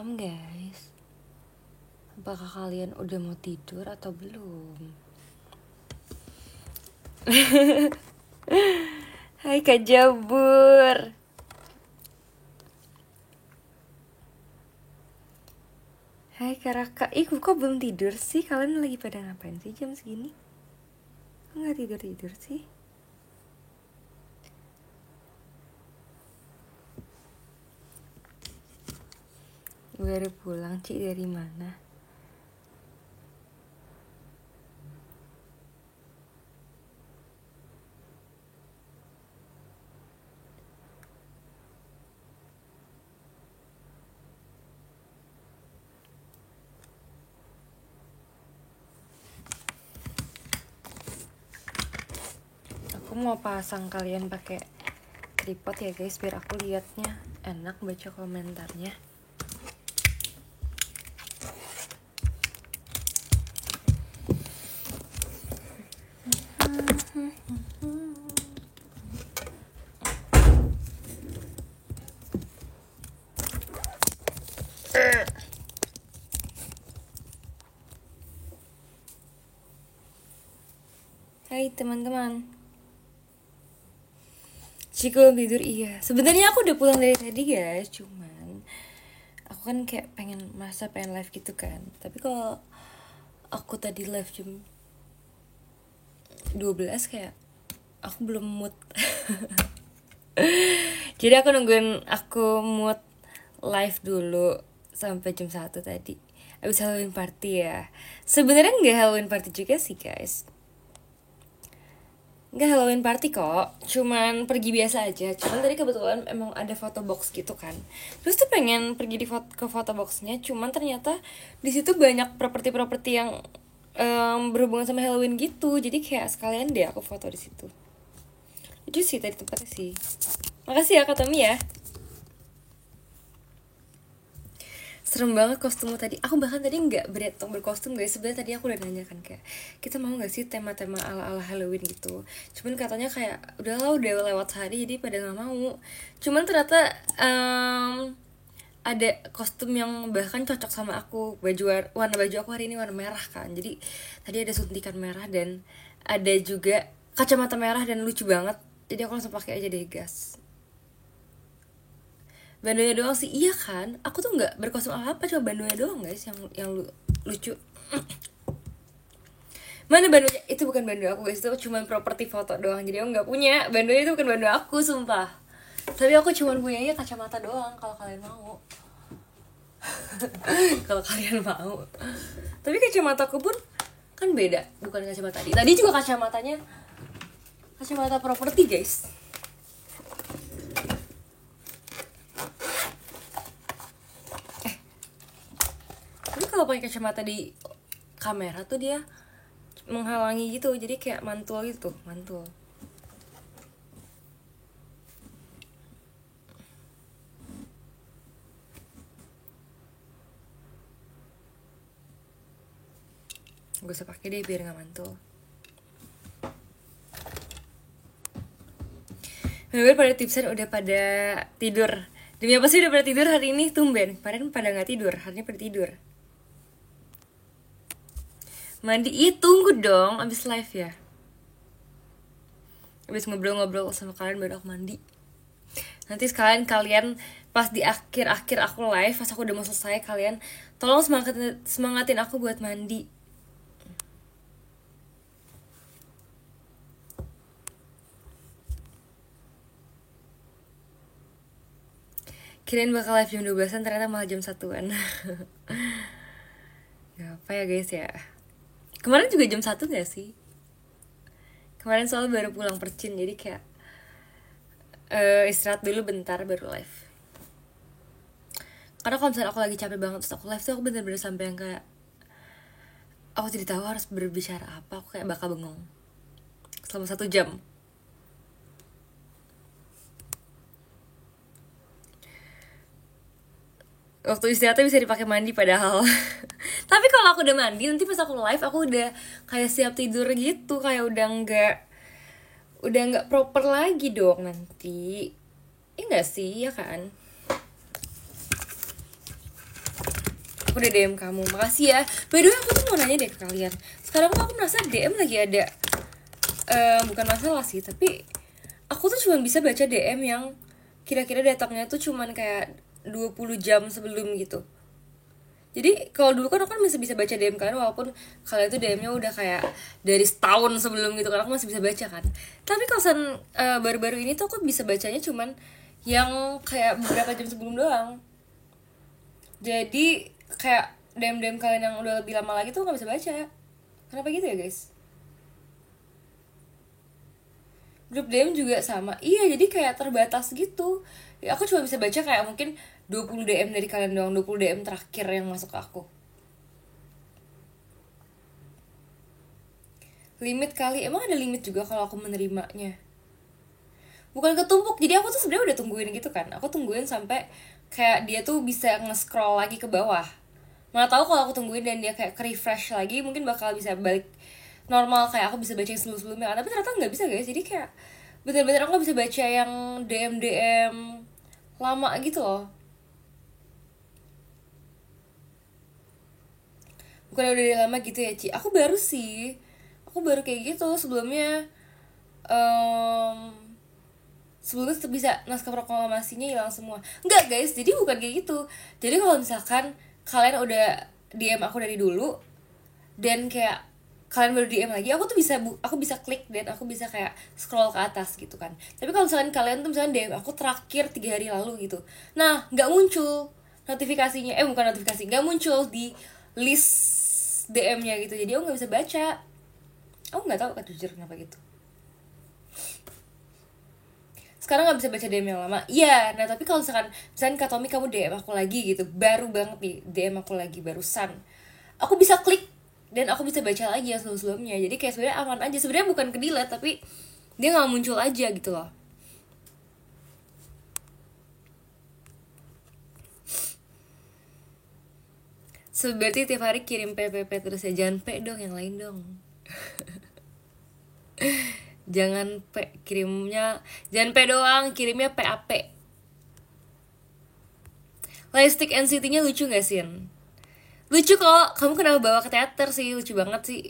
malam guys. Apakah kalian udah mau tidur atau belum? Hai Kak Jabur. Hai Kak Raka. Kok belum tidur sih? Kalian lagi pada ngapain sih jam segini? Kok gak tidur-tidur sih? Baru pulang, Ci, dari mana? Aku mau pasang kalian pakai tripod ya guys, biar aku liatnya enak baca komentarnya. Hai teman-teman. Cikgu tidur, iya. Sebenarnya aku udah pulang dari tadi guys, cuman aku kan kayak pengen live gitu kan. Tapi kalau aku tadi live jam 12 kayak aku belum mood. Jadi aku nungguin aku mood live dulu sampai jam 1 tadi. Abis Halloween party ya. Sebenarnya nggak Halloween party juga sih guys. Nggak Halloween party kok, cuman pergi biasa aja. Cuman tadi kebetulan emang ada photo box gitu kan. Terus tuh pengen pergi ke photo boxnya, cuman ternyata di situ banyak properti-properti yang berhubungan sama Halloween gitu. Jadi kayak sekalian deh aku foto di situ. Itu sih tadi tempatnya sih. Makasih ya Kak Tommy ya. Serem banget kostummu tadi. Aku bahkan tadi nggak beretong berkostum guys. Sebenarnya tadi aku udah nanya kan kayak kita mau nggak sih tema-tema ala-ala Halloween gitu. Cuman katanya kayak udah lewat hari jadi pada nggak mau. Cuman ternyata ada kostum yang bahkan cocok sama aku. Warna baju aku hari ini warna merah kan. Jadi tadi ada suntikan merah dan ada juga kacamata merah dan lucu banget. Jadi aku langsung pakai aja deh guys. Bandonya doang sih, iya kan? Aku tuh nggak berkostum apa, cuma bandonya doang guys yang lucu. Mana bandonya? Itu bukan bando aku guys, itu cuma properti foto doang. Jadi aku nggak punya bandonya, itu bukan bando aku sumpah. Tapi aku cuma punyanya kacamata doang. Kalau kalian mau, kalau kalian mau. Tapi kacamataku pun kan beda, bukan kacamata tadi. Tadi juga kacamatanya kacamata properti guys. Kalau pakai kacamata di kamera tuh dia menghalangi gitu, jadi kayak mantul gitu, mantul. Gue usah pakai deh biar nggak mantul. Bener pada tipsan udah pada tidur. Demi apa sih udah pada tidur hari ini? Tumben, kemarin pada nggak tidur, hari ini pada tidur. Mandi, tunggu dong, abis live ya. Abis ngobrol-ngobrol sama kalian baru aku mandi. Nanti sekalian kalian pas di akhir-akhir aku live, pas aku udah mau selesai, kalian tolong semangatin aku buat mandi. Kirain bakal live jam 12an, ternyata malah jam 1an. Gak apa ya guys ya. Kemarin juga jam 1 gak sih? Kemarin soalnya baru pulang percin, jadi kayak istirahat dulu bentar baru live. Karena kalau misalnya aku lagi capek banget terus aku live tuh aku bener-bener sampai yang kayak aku tidak tahu harus berbicara apa. Aku kayak bakal bengong selama 1 jam. Waktu istirahatnya bisa dipakai mandi padahal. Tapi kalau aku udah mandi, nanti pas aku live aku udah kayak siap tidur gitu, kayak udah nggak proper lagi dong nanti. Nggak sih, ya kan? aku udah DM kamu, makasih ya. By the way, aku tuh mau nanya deh ke kalian. Sekarang tuh aku merasa DM lagi ada bukan masalah sih, tapi aku tuh cuma bisa baca DM yang kira-kira datangnya tuh cuman kayak 20 jam sebelum gitu. Jadi kalau dulu kan aku kan masih bisa baca DM kalian, walaupun kalian tuh DM-nya udah kayak dari setahun sebelum gitu kan, aku masih bisa baca kan. Tapi kalau baru-baru ini tuh aku bisa bacanya cuman yang kayak beberapa jam sebelum doang. Jadi kayak DM-DM kalian yang udah lebih lama lagi tuh gak bisa baca. Kenapa gitu ya guys? Grup DM juga sama. Iya, jadi kayak terbatas gitu. Ya, aku cuma bisa baca kayak mungkin 20 DM dari kalian doang, 20 DM terakhir yang masuk ke aku. Limit kali, emang ada limit juga kalau aku menerimanya? Bukan ketumpuk, jadi aku tuh sebenarnya udah tungguin gitu kan. Aku tungguin sampai kayak dia tuh bisa nge-scroll lagi ke bawah. Mana tahu kalau aku tungguin dan dia kayak ke-refresh lagi, mungkin bakal bisa balik normal kayak aku bisa baca yang sebelum-sebelumnya kan. Tapi ternyata nggak bisa guys, jadi kayak bener-bener aku gak bisa baca yang DM lama gitu loh. Bukan udah lama gitu ya Ci, aku baru sih, aku baru kayak gitu sebelumnya. um, Sebelumnya bisa naskah proklamasinya hilang semua. Enggak guys, jadi bukan kayak gitu. Jadi kalau misalkan kalian udah DM aku dari dulu dan kayak kalian baru DM lagi, aku bisa klik dan aku bisa kayak scroll ke atas gitu kan. Tapi kalau misalkan kalian tuh misalkan DM aku terakhir 3 hari lalu gitu, nah nggak muncul notifikasinya, bukan notifikasi, nggak muncul di list DM-nya gitu. Jadi aku nggak bisa baca. Aku nggak tahu kan jujur kenapa gitu. Sekarang nggak bisa baca DM yang lama. Iya, nah tapi kalau misalkan Kak Tommy kamu DM aku lagi gitu, baru banget nih DM aku lagi barusan, aku bisa klik dan aku bisa baca lagi yang sebelum-sebelumnya. Jadi kayak sebenarnya aman aja. Sebenarnya bukan ke delete, tapi dia nggak muncul aja gitu loh. Berarti tiap hari kirim PPP terus ya. Jangan P dong, yang lain dong. Jangan P, kirimnya jangan P doang, kirimnya PAP. Plastic NCT-nya lucu gak sih? Lucu kok, kamu kenapa bawa ke teater sih? Lucu banget sih.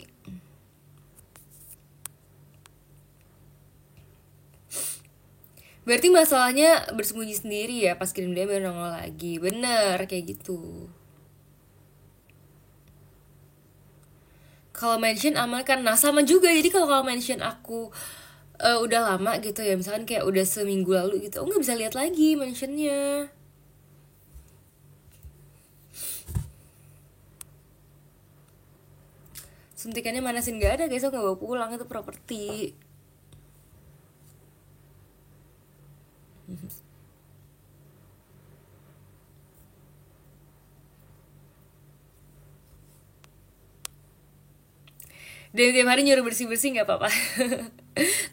Berarti masalahnya bersembunyi sendiri ya, pas kirim dia baru nongol lagi. Bener, kayak gitu. Kalau mention aman kan, nah sama juga. Jadi kalau mention aku udah lama gitu ya, misalkan kayak udah seminggu lalu gitu, aku nggak bisa lihat lagi mentionnya. Suntikannya manasin gak ada guys, aku nggak bawa pulang, itu properti. Dan tiap hari nyuruh bersih-bersih nggak apa-apa.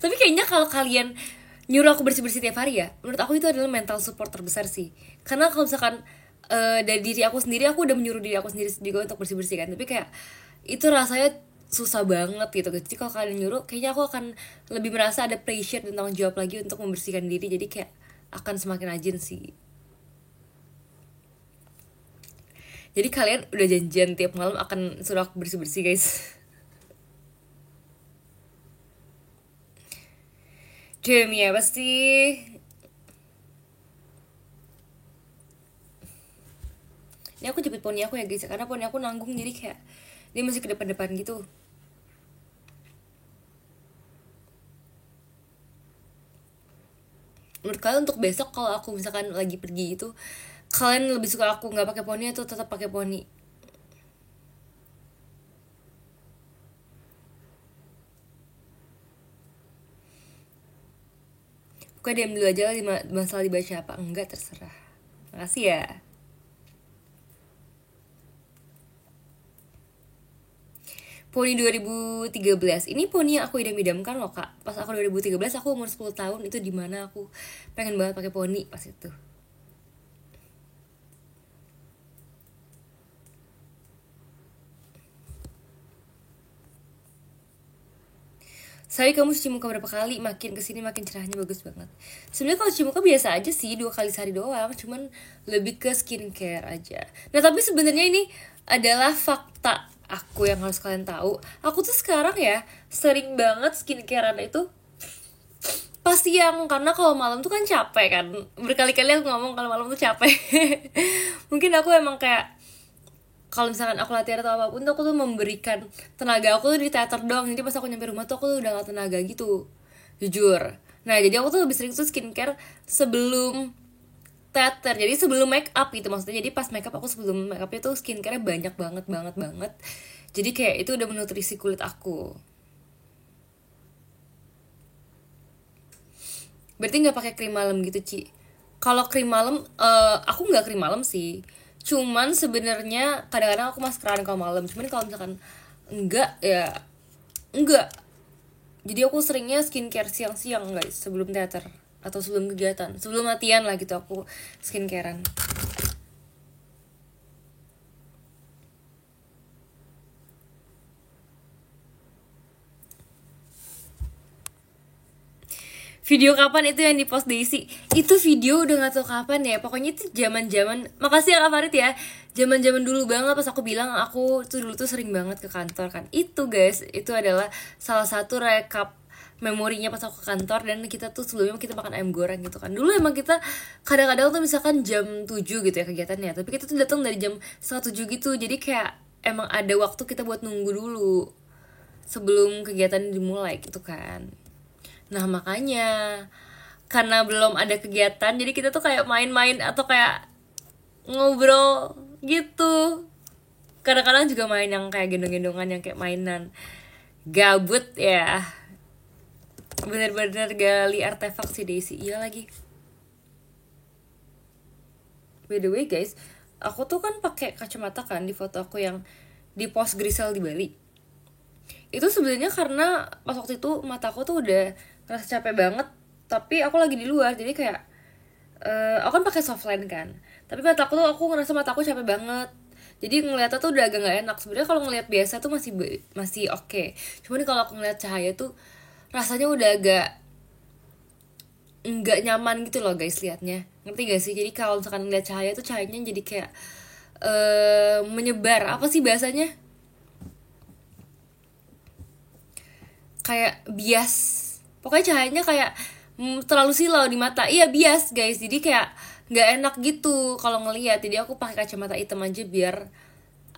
Tapi kayaknya kalau kalian nyuruh aku bersih-bersih tiap hari ya, menurut aku itu adalah mental support terbesar sih. Karena kalau misalkan dari diri aku sendiri, aku udah menyuruh diri aku sendiri juga untuk bersih-bersih kan. Tapi kayak itu rasanya susah banget gitu. Jadi kalau kalian nyuruh, kayaknya aku akan lebih merasa ada pressure dan tanggung jawab lagi untuk membersihkan diri. Jadi kayak akan semakin rajin sih. Jadi kalian udah janjian tiap malam akan suruh aku bersih-bersih guys. Demi apa sih? Ini aku jepit poni aku ya guys, karena poni aku nanggung, jadi kayak dia masih ke depan-depan gitu. Menurut kalian untuk besok kalau aku misalkan lagi pergi itu, kalian lebih suka aku nggak pakai poni atau tetap pakai poni? Buka diam dulu aja lah, masalah dibaca apa enggak terserah. Makasih ya. Poni 2013. Ini poni yang aku idam-idamkan loh kak. Pas aku 2013 aku umur 10 tahun, itu dimana aku pengen banget pakai poni pas itu. Saya kamu cuci muka berapa kali, makin kesini makin cerahnya bagus banget. Sebenarnya kalau cuci muka biasa aja sih, 2 kali sehari doang, cuman lebih ke skincare aja. Nah tapi sebenarnya ini adalah fakta aku yang harus kalian tahu. Aku tuh sekarang ya sering banget skincarean itu pas siang, karena kalau malam tuh kan capek kan. Berkali-kali aku ngomong kalau malam tuh capek. Mungkin aku emang kayak kalau misalkan aku latihan atau apapun tuh aku tuh memberikan tenaga aku tuh di teater doang, jadi pas aku nyampe rumah tuh aku tuh udah gak tenaga gitu, jujur. Nah jadi aku tuh lebih sering tuh skincare sebelum teater, jadi sebelum make up gitu maksudnya. Jadi pas make up aku sebelum make up itu skincare banyak banget banget banget, jadi kayak itu udah menutrisi kulit aku. Berarti nggak pakai krim malam gitu, Ci? Kalau krim malam, aku nggak krim malam sih. Cuman sebenarnya kadang-kadang aku maskeran kalau malam. Cuman kalau misalkan enggak ya enggak. Jadi aku seringnya skincare siang-siang guys, sebelum teater atau sebelum kegiatan, sebelum latihan lah gitu aku skincarean. Video kapan itu yang di post Daisy? Itu video udah gak tau kapan ya. Pokoknya itu zaman-zaman. Makasih ya Kak Farid ya. Zaman-zaman dulu banget pas aku bilang aku tuh dulu tuh sering banget ke kantor kan. Itu guys, itu adalah salah satu rekap memorinya pas aku ke kantor. Dan kita tuh sebelumnya kita makan ayam goreng gitu kan. Dulu emang kita kadang-kadang tuh misalkan jam 7 gitu ya kegiatannya, tapi kita tuh datang dari jam setengah 7 gitu. Jadi kayak emang ada waktu kita buat nunggu dulu sebelum kegiatan dimulai gitu kan. Nah makanya karena belum ada kegiatan, jadi kita tuh kayak main-main atau kayak ngobrol gitu. Kadang-kadang juga main yang kayak gendong-gendongan, yang kayak mainan gabut ya. Bener-bener gali artefak si Daisy. Iya lagi. By the way guys, aku tuh kan pakai kacamata kan di foto aku yang di post Grisel di Bali. Itu sebenarnya karena pas waktu itu mataku tuh udah ngerasa capek banget, tapi aku lagi di luar, jadi kayak aku kan pakai softline kan, tapi mataku tuh aku ngerasa mataku capek banget, jadi ngeliatnya tuh udah agak nggak enak. Sebenarnya kalau ngeliat biasa tuh masih oke. Cuman kalau aku ngeliat cahaya tuh rasanya udah agak nggak nyaman gitu loh guys liatnya, ngerti gak sih? Jadi kalau misalkan ngeliat cahaya tuh cahayanya jadi kayak menyebar, apa sih bahasanya, kayak bias. Pokoknya cahayanya kayak terlalu silau di mata. Iya bias guys. Jadi kayak nggak enak gitu kalau ngelihat. Jadi aku pakai kacamata hitam aja biar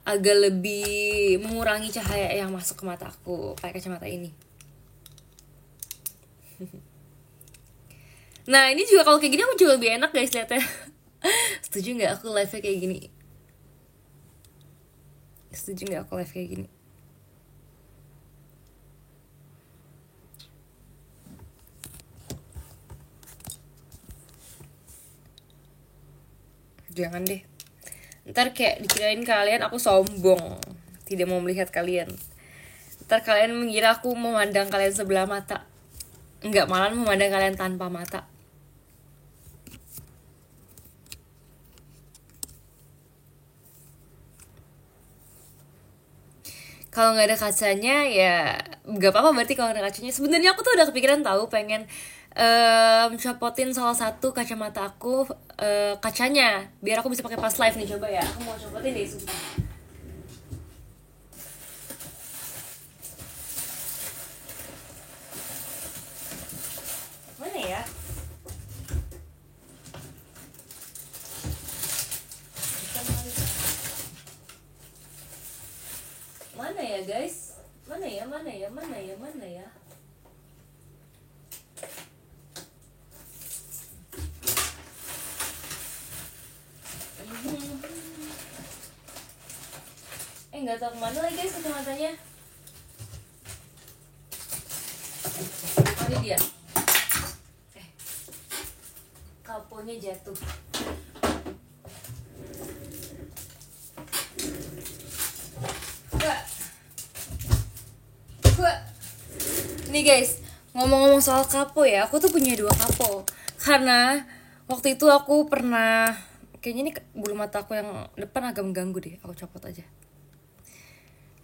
agak lebih mengurangi cahaya yang masuk ke mata aku pakai kacamata ini. Nah ini juga kalau kayak gini aku juga lebih enak guys liatnya. Setuju nggak aku live kayak gini? Setuju nggak aku live kayak gini? Jangan deh, ntar kayak dikirain kalian aku sombong, tidak mau melihat kalian. Ntar kalian mengira aku memandang kalian sebelah mata. Enggak, malah memandang kalian tanpa mata. Kalau nggak ada kacanya ya nggak apa-apa, berarti kalau nggak ada kacanya. Sebenarnya aku tuh udah kepikiran tahu pengen copotin salah satu kacamata aku kacanya biar aku bisa pakai pas live nih. Coba ya, aku mau copotin deh sumpah. Mana ya? Mana ya guys? Mana ya? Mana ya? Mana ya? Mana ya? Nggak tahu kemana lagi guys kacamatanya. Mana dia? Kaponya jatuh. Nih guys, ngomong-ngomong soal kapo ya, aku tuh punya 2 kapo. Karena waktu itu aku pernah, kayaknya nih bulu mata aku yang depan agak mengganggu deh, aku copot aja.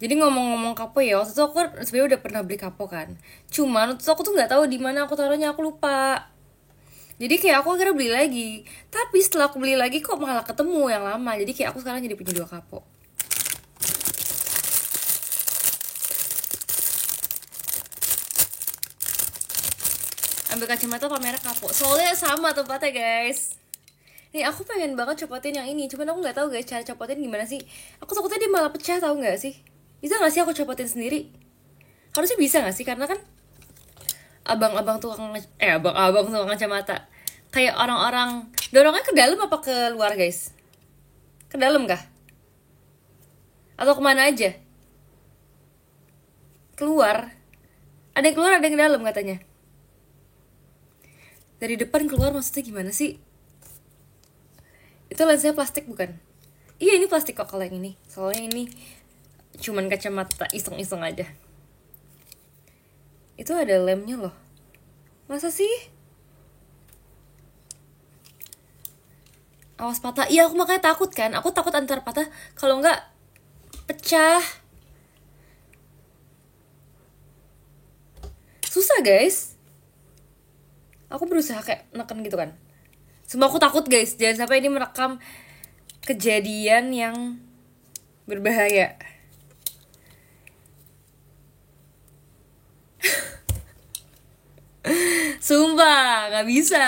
Jadi ngomong-ngomong kapo ya, waktu itu aku sebenarnya udah pernah beli kapo kan. Cuman waktu itu aku tuh nggak tahu di mana aku taruhnya, aku lupa. Jadi kayak aku akhirnya beli lagi. Tapi setelah aku beli lagi kok malah ketemu yang lama. Jadi kayak aku sekarang jadi punya 2 kapo. Ambil kacamata pamer kapo. Soalnya sama tempatnya guys. Nih aku pengen banget copotin yang ini. Cuman aku nggak tahu guys cara copotin gimana sih. Aku takutnya dia malah pecah, tahu nggak sih? Bisa nggak sih aku copotin sendiri? Harusnya bisa nggak sih? Karena kan abang-abang tukang abang-abang tukang kacamata kayak orang-orang dorongnya ke dalam apa ke luar guys? Ke dalam kah? Atau kemana aja? Keluar. Ada yang keluar, ada yang ke dalam katanya. Dari depan keluar maksudnya gimana sih? Itu lensanya plastik bukan? Iya ini plastik kok kalau yang ini. Soalnya ini cuman kacamata iseng-iseng aja. Itu ada lemnya loh. Masa sih? Awas patah. Iya aku makanya takut kan. Aku takut antar patah. Kalau enggak pecah. Susah guys. Aku berusaha kayak neken gitu kan. Sumpah aku takut guys. Jangan sampai ini merekam kejadian yang berbahaya. Sumpah gak bisa.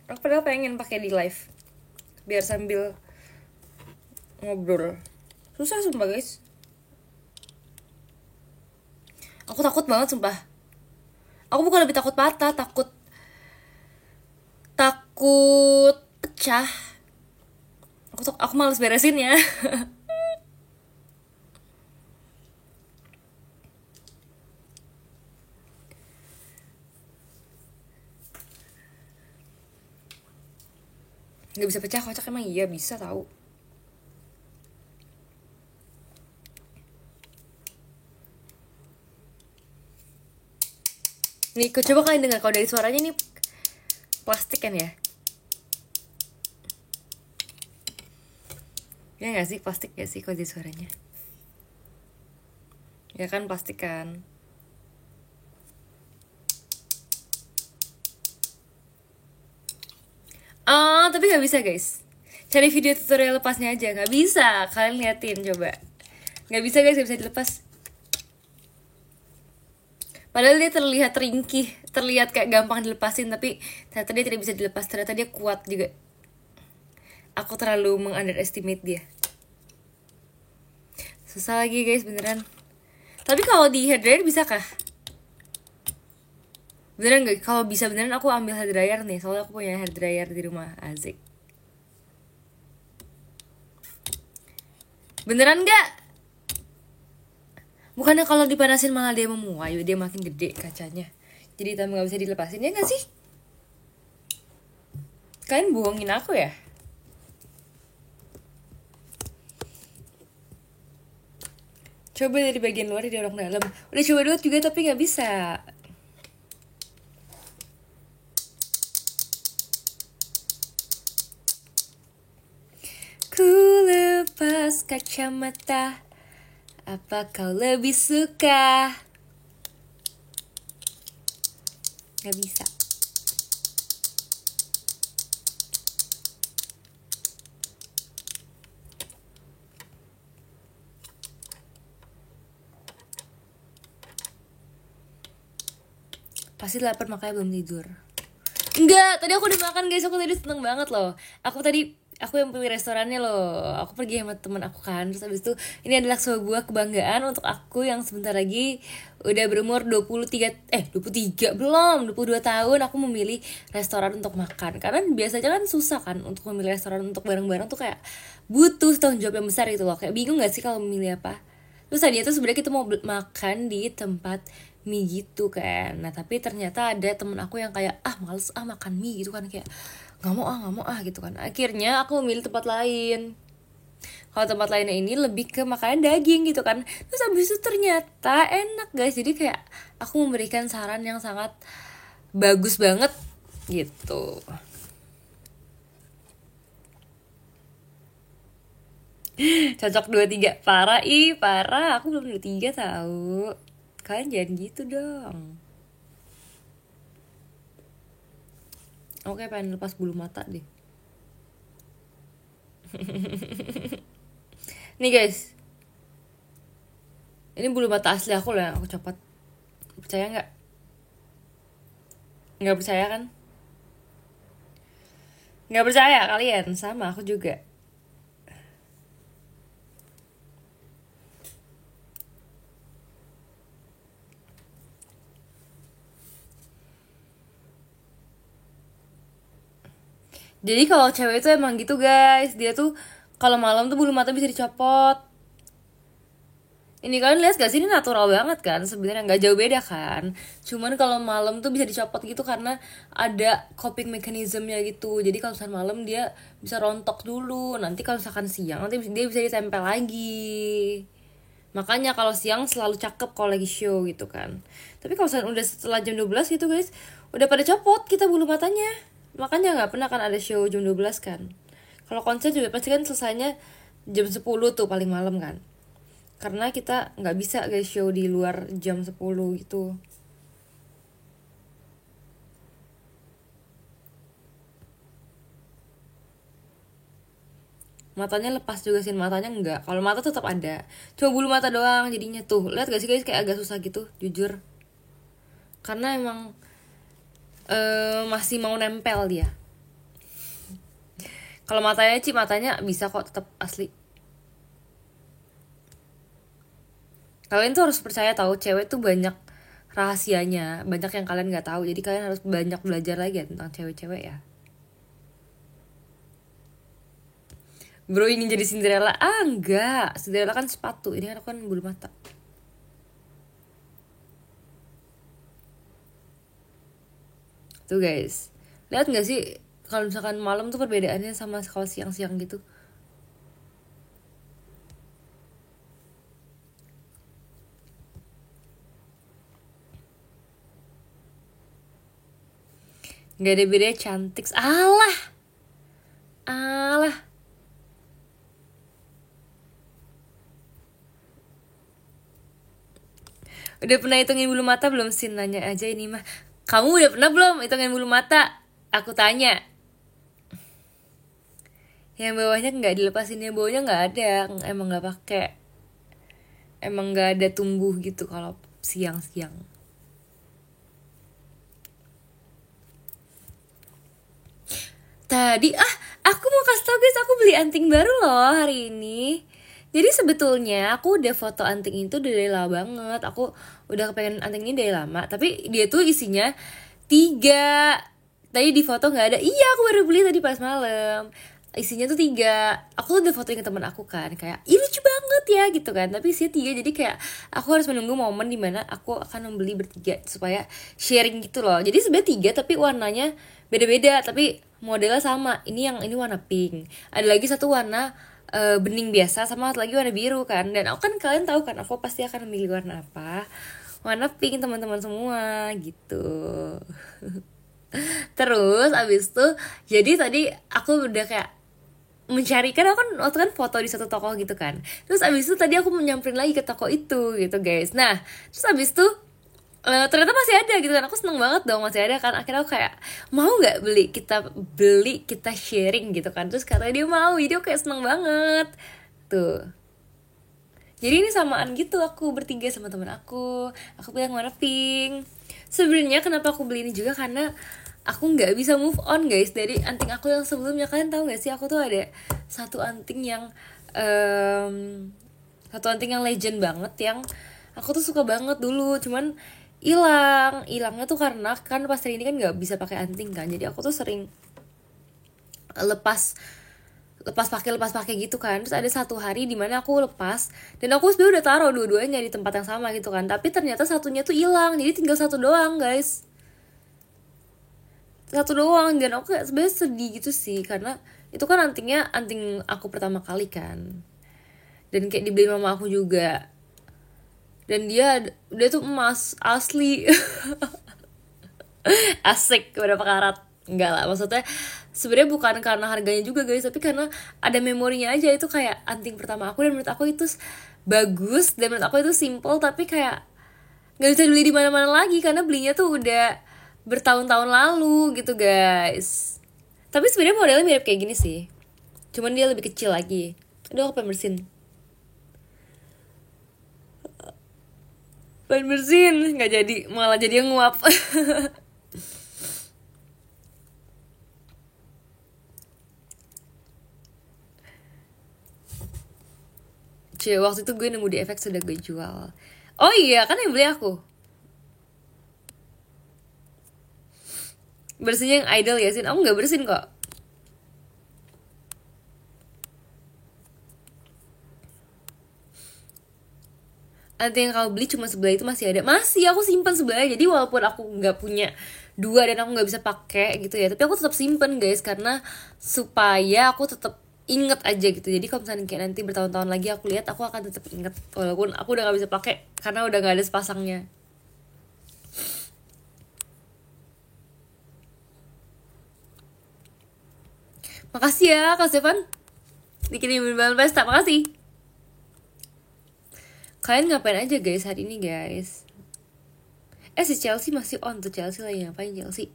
Aku padahal pengen pakai di live biar sambil ngobrol. Susah sumpah guys. Aku takut banget sumpah. Aku bukan lebih takut patah, takut pecah. Aku males beresinnya. Nggak bisa pecah kocak emang? Iya bisa tahu. Nih coba kalian dengar kalau dari suaranya nih plastik kan ya? Ya nggak sih, plastik gak sih kalau dari suaranya? Ya kan plastik kan. Tapi nggak bisa guys. Cari video tutorial lepasnya aja, nggak bisa. Kalian liatin coba. Nggak bisa guys, nggak bisa dilepas. Padahal dia terlihat ringkih, terlihat kayak gampang dilepasin, tapi ternyata dia tidak bisa dilepas. Ternyata dia kuat juga. Aku terlalu meng-underestimate dia. Susah lagi guys beneran. Tapi kalau di hair dryer bisa kah? Beneran gak? Kalau bisa beneran aku ambil hair dryer nih. Soalnya aku punya hair dryer di rumah. Asik. Beneran gak? Bukannya kalau dipanasin malah dia memuai, dia makin gede kacanya. Jadi tambah gak bisa dilepasin, ya gak sih? Kalian bohongin aku ya? Coba dari bagian luar didorong dalam. Udah coba dulu juga tapi gak bisa. Ku lepas kacamata, apa kau lebih suka? Gak bisa. Pasti lapar makanya belum tidur. Enggak, tadi aku udah makan guys. Aku tadi seneng banget loh. Aku yang pilih restorannya loh. Aku pergi sama teman aku kan. Terus habis itu ini adalah sebuah kebanggaan untuk aku yang sebentar lagi udah berumur 23 belum 22 tahun. Aku memilih restoran untuk makan. Karena biasanya kan susah kan untuk memilih restoran untuk bareng-bareng tuh kayak butuh tanggung jawab yang besar gitu loh. Kayak bingung gak sih kalau memilih apa. Terus tadi itu sebenarnya kita mau makan di tempat mie gitu kan. Nah tapi ternyata ada temen aku yang kayak males makan mie gitu kan, kayak nggak mau gitu kan. Akhirnya aku memilih tempat lain. Kalau tempat lainnya ini lebih ke makanan daging gitu kan. Terus abis itu ternyata enak guys. Jadi kayak aku memberikan saran yang sangat bagus banget gitu. Cocok 23. Parah, ih parah, aku belum 23 tahu. Kalian jangan gitu dong. Oke, pengen lepas bulu mata deh. Nih guys, ini bulu mata asli aku loh yang aku copot. Percaya nggak? Nggak percaya kan? Nggak percaya kalian? Sama aku juga. Jadi kalau cewek itu emang gitu guys, dia tuh kalau malam tuh bulu mata bisa dicopot. Ini kalian lihat gak sih, ini natural banget kan, sebenarnya nggak jauh beda kan. Cuman kalau malam tuh bisa dicopot gitu karena ada coping mechanismnya gitu. Jadi kalau misalkan malam dia bisa rontok dulu, nanti kalau misalkan siang nanti dia bisa ditempel lagi. Makanya kalau siang selalu cakep kalau lagi show gitu kan. Tapi kalau misalkan udah setelah jam 12 gitu guys, udah pada copot kita bulu matanya. Makanya nggak pernah kan ada show jam 12 kan. Kalau konser juga pasti kan selesainya jam 10 tuh paling malam kan. Karena kita nggak bisa guys show di luar jam 10 gitu. Matanya lepas juga sih, matanya enggak. Kalau mata tetap ada, cuma bulu mata doang jadinya tuh. Lihat gak sih guys, kayak agak susah gitu jujur. Karena emang masih mau nempel dia. Kalau matanya sih matanya bisa kok tetap asli. Kalian tuh harus percaya tahu, cewek tuh banyak rahasianya, banyak yang kalian nggak tahu. Jadi kalian harus banyak belajar lagi ya tentang cewek-cewek ya. Bro ingin jadi Cinderella? Ah enggak, Cinderella kan sepatu, ini kan aku kan bulu mata. Tuh guys, lihat nggak sih kalau misalkan malam tuh perbedaannya sama kalau siang-siang gitu. Nggak ada bedanya cantik. Alah, alah. Udah pernah hitungin bulu mata belum sih? Nanya aja ini mah. Kamu udah pernah belum hitungin bulu mata? Aku tanya. Yang bawahnya nggak dilepasin, yang bawahnya nggak ada, emang nggak pakai, emang nggak ada tumbuh gitu kalau siang-siang. Tadi aku mau kasih tau guys, aku beli anting baru loh hari ini. Jadi sebetulnya aku udah foto anting itu dari lama banget. Aku udah kepengen anting ini dari lama, tapi dia tuh isinya 3. Tadi di foto nggak ada. Iya, aku baru beli tadi pas malam. Isinya tuh 3. Aku tuh udah fotoin ke teman aku kan, kayak ih lucu banget ya gitu kan. Tapi isinya 3, jadi kayak aku harus menunggu momen dimana aku akan membeli bertiga supaya sharing gitu loh. Jadi sebenarnya 3 tapi warnanya beda-beda, tapi modelnya sama. Ini warna pink, ada lagi satu warna bening biasa, sama satu lagi warna biru kan. Dan aku kan, kalian tahu kan aku pasti akan memilih warna apa, warna pink teman-teman semua gitu. Terus abis itu jadi tadi aku udah kayak mencari, kan aku kan waktu kan foto di satu toko gitu kan. Terus abis itu tadi aku nyamperin lagi ke toko itu gitu guys. Nah terus abis itu ternyata masih ada gitu kan. Aku seneng banget dong masih ada kan. Akhirnya aku kayak mau nggak beli kita sharing gitu kan. Terus katanya dia mau, jadi aku kayak seneng banget tuh. Jadi ini samaan gitu, aku bertiga sama teman aku. Aku bilang warna pink. Sebenarnya kenapa aku beli ini juga karena aku nggak bisa move on guys dari anting aku yang sebelumnya. Kalian tahu nggak sih, aku tuh ada satu anting yang legend banget, yang aku tuh suka banget dulu, cuman hilangnya tuh karena kan pas hari ini kan nggak bisa pakai anting kan. Jadi aku tuh sering lepas pakai gitu kan. Terus ada satu hari dimana aku lepas dan aku sebenarnya udah taruh dua-duanya di tempat yang sama gitu kan, tapi ternyata satunya tuh hilang, jadi tinggal satu doang guys, satu doang. Dan aku kayak sebenarnya sedih gitu sih, karena itu kan anting aku pertama kali kan, dan kayak dibeli mama aku juga, dan dia tuh emas asli. Asik, berapa karat. Enggak lah, maksudnya sebenarnya bukan karena harganya juga guys, tapi karena ada memorinya aja. Itu kayak anting pertama aku dan menurut aku itu bagus, dan menurut aku itu simple, tapi kayak nggak bisa dibeli di mana-mana lagi karena belinya tuh udah bertahun-tahun lalu gitu guys. Tapi sebenarnya modelnya mirip kayak gini sih, cuman dia lebih kecil lagi. Aduh, aku pengen bersin, nggak jadi, malah jadi yang nguap. Cie, waktu itu gue nemu di FX sudah gue jual. Oh iya, kan yang beli aku. Bersihnya yang idol ya, Sin? Aku nggak bersin kok. Nanti yang kau beli cuma sebelah itu masih ada. Masih, aku simpan sebelahnya. Jadi walaupun aku nggak punya dua dan aku nggak bisa pakai gitu ya, tapi aku tetap simpan guys, karena supaya aku tetap inget aja gitu. Jadi kalau misalnya kayak nanti bertahun-tahun lagi aku lihat, aku akan tetap inget walaupun aku udah nggak bisa pakai karena udah nggak ada sepasangnya. Makasih ya Kak Stefan, dikirimin bahan pesta, makasih. Kalian ngapain aja guys hari ini guys? Si Chelsea masih on tuh. Chelsea lagi ngapain Chelsea?